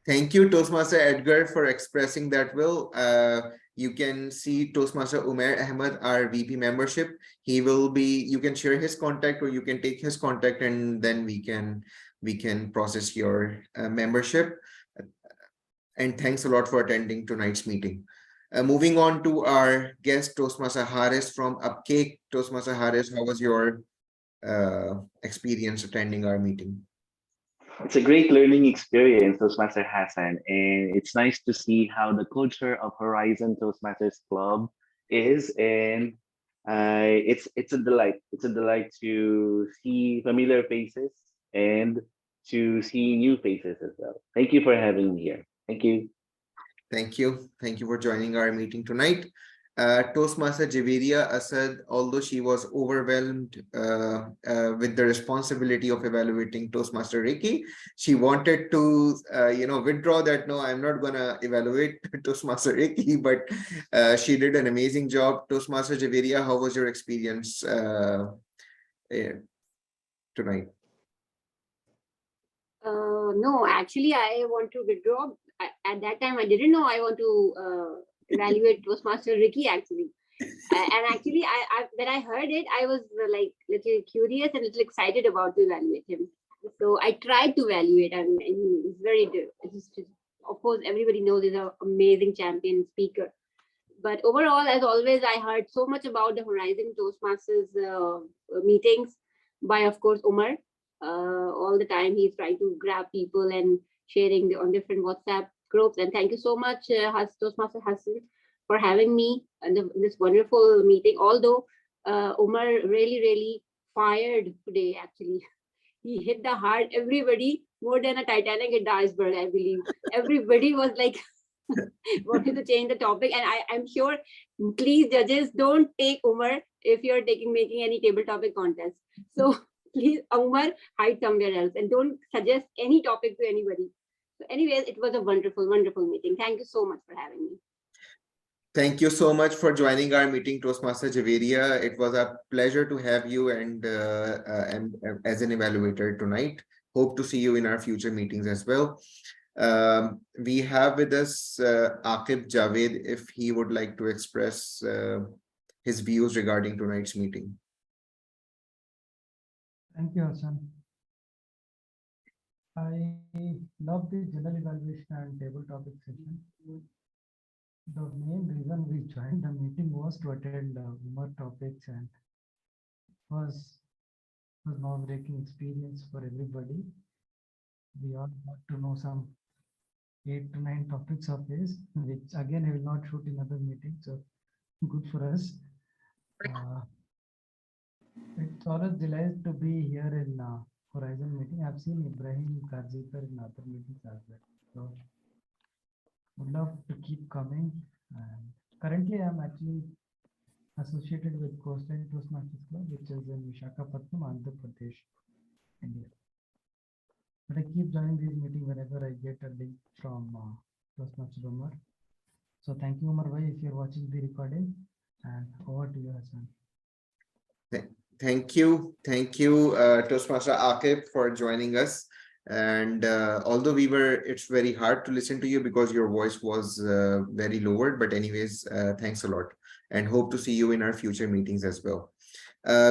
Thank you, Toastmaster Edgar, for expressing that will. You can see Toastmaster Umair Ahmed, our VP membership. He will be, you can share his contact or you can take his contact and then we can process your membership. And thanks a lot for attending tonight's meeting. Moving on to our guest, Toastmaster Haris from Upcake. Toastmaster Haris, how was your experience attending our meeting? It's a great learning experience, Toastmaster Hassan, and it's nice to see how the culture of Horizon Toastmasters Club is, and it's a delight. It's a delight to see familiar faces and to see new faces as well. Thank you for having me here. Thank you. Thank you. Thank you for joining our meeting tonight. Toastmaster Javeria Asad, although she was overwhelmed with the responsibility of evaluating Toastmaster Ricky, she wanted to, withdraw that. No, I'm not gonna evaluate Toastmaster Ricky, but she did an amazing job. Toastmaster Javeria, how was your experience tonight? No, actually, I want to withdraw. At that time, I didn't know I want to evaluate Toastmaster Ricky actually. And actually, when I heard it, I was like little curious and little excited about to evaluate him. So I tried to evaluate, and it's very good. Of course, everybody knows he's an amazing champion speaker. But overall, as always, I heard so much about the Horizon Toastmasters meetings by, of course, Umar. All the time he's trying to grab people and sharing on different WhatsApp groups. And thank you so much, Toastmaster Hassan, for having me in this wonderful meeting. Although Umar really fired today, actually. He hit the heart, everybody, more than a Titanic hit the iceberg, I believe. Everybody was like, wanted to change the topic. And I'm sure, please, judges, don't take Umar if you're making any table topic contest. So please, Umar, hide somewhere else and don't suggest any topic to anybody. So anyways, it was a wonderful meeting. Thank you so much for having me. Thank you so much for joining our meeting, Toastmaster Javeria. It was a pleasure to have you and as an evaluator tonight. Hope to see you in our future meetings as well. We have with us Aqib Javed, if he would like to express his views regarding tonight's meeting. Thank you, Hassan. I love the general evaluation and table topic session. The main reason we joined the meeting was to attend more topics, and was groundbreaking experience for everybody. We all got to know some 8 to 9 topics of his, which again I will not shoot in other meetings, so good for us. It's always delight to be here in Horizon meeting. I've seen Ibrahim Karzikar in other meetings as well, so would love to keep coming. And currently I'm actually associated with Coastline Toastmasters Club, which is in Visakhapatnam, Andhra Pradesh, India. But I keep joining these meetings whenever I get a link from Toastmaster Umar. So thank you, Umar bhai, if you're watching the recording, and over to you, Hassan. Thank you, Toastmaster Aqib, for joining us. And although it's very hard to listen to you because your voice was very lowered, but anyways, thanks a lot, and hope to see you in our future meetings as well.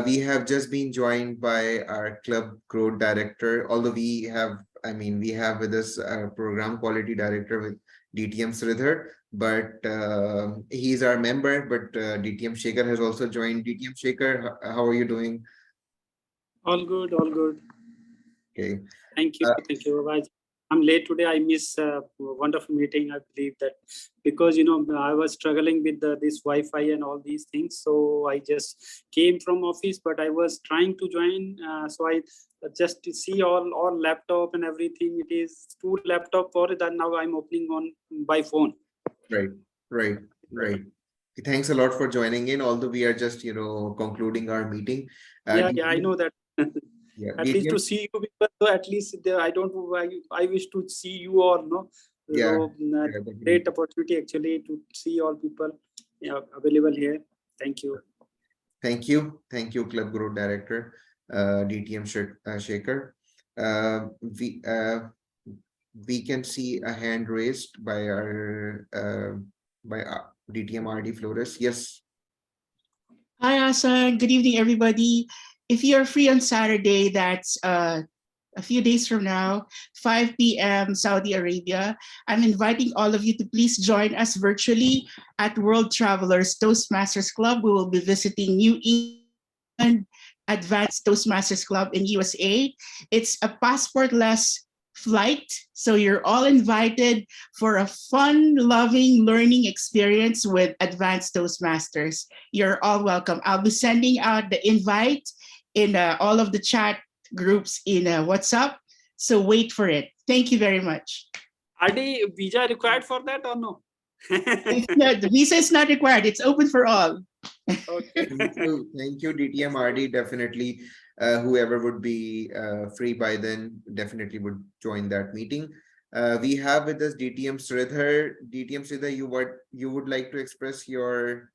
We have just been joined by our club growth director, although we have with us our program quality director with DTM Sridhar, but he's our member, but DTM Shekhar has also joined. DTM Shekhar, how are you doing? All good, all good. Okay. Thank you. Bye. I'm late today. I miss a wonderful meeting. I believe that because I was struggling with this Wi-Fi and all these things, so I just came from office. But I was trying to join, so I just to see all laptop and everything. It is 2 laptop for it, and now I'm opening on by phone. Right. Thanks a lot for joining in, although we are just concluding our meeting. Yeah, I know that. Yeah, at least to see you people, so at least I don't I wish to see you all, no? Yeah, So, great opportunity actually to see all people available here. Thank you. Thank you, Club Guru Director, DTM Shaker. We can see a hand raised by our DTM RD Flores. Yes. Hi, Asa. Good evening, everybody. If you're free on Saturday, that's a few days from now, 5 p.m. Saudi Arabia, I'm inviting all of you to please join us virtually at World Travelers Toastmasters Club. We will be visiting New England Advanced Toastmasters Club in USA. It's a passport-less flight, so you're all invited for a fun, loving learning experience with Advanced Toastmasters. You're all welcome. I'll be sending out the invite in all of the chat groups in WhatsApp. So wait for it. Thank you very much. Are the visa required for that or no? The visa is not required. It's open for all. Okay. Thank you, DTM RD. Definitely, whoever would be free by then definitely would join that meeting. We have with us DTM Sridhar. DTM Sridhar, you would like to express your,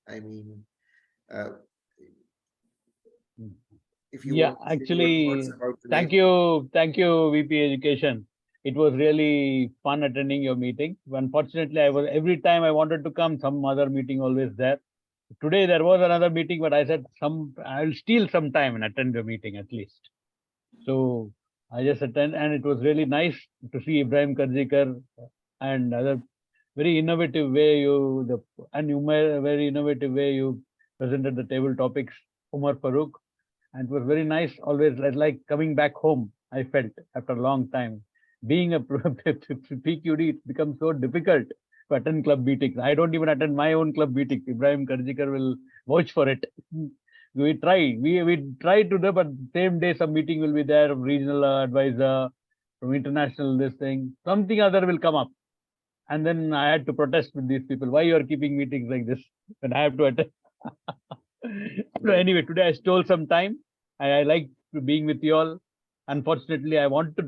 if you Yeah, want to share your actually, thoughts about thank today. you, VP Education. It was really fun attending your meeting. Unfortunately, every time I wanted to come, some other meeting always there. Today there was another meeting, but I said I'll steal some time and attend the meeting at least. So I just attend, and it was really nice to see Ibrahim Karjikar and other very innovative way very innovative way you presented the table topics, Umar Farooq. And it was very nice, always like coming back home, I felt after a long time. Being a PQD, it becomes so difficult to attend club meetings. I don't even attend my own club meetings. Ibrahim Karjikar will vouch for it. We try to do, but same day some meeting will be there, regional advisor, from international this thing, something other will come up. And then I had to protest with these people. Why you are keeping meetings like this when I have to attend? So anyway, today I stole some time. I like being with you all. Unfortunately, I want to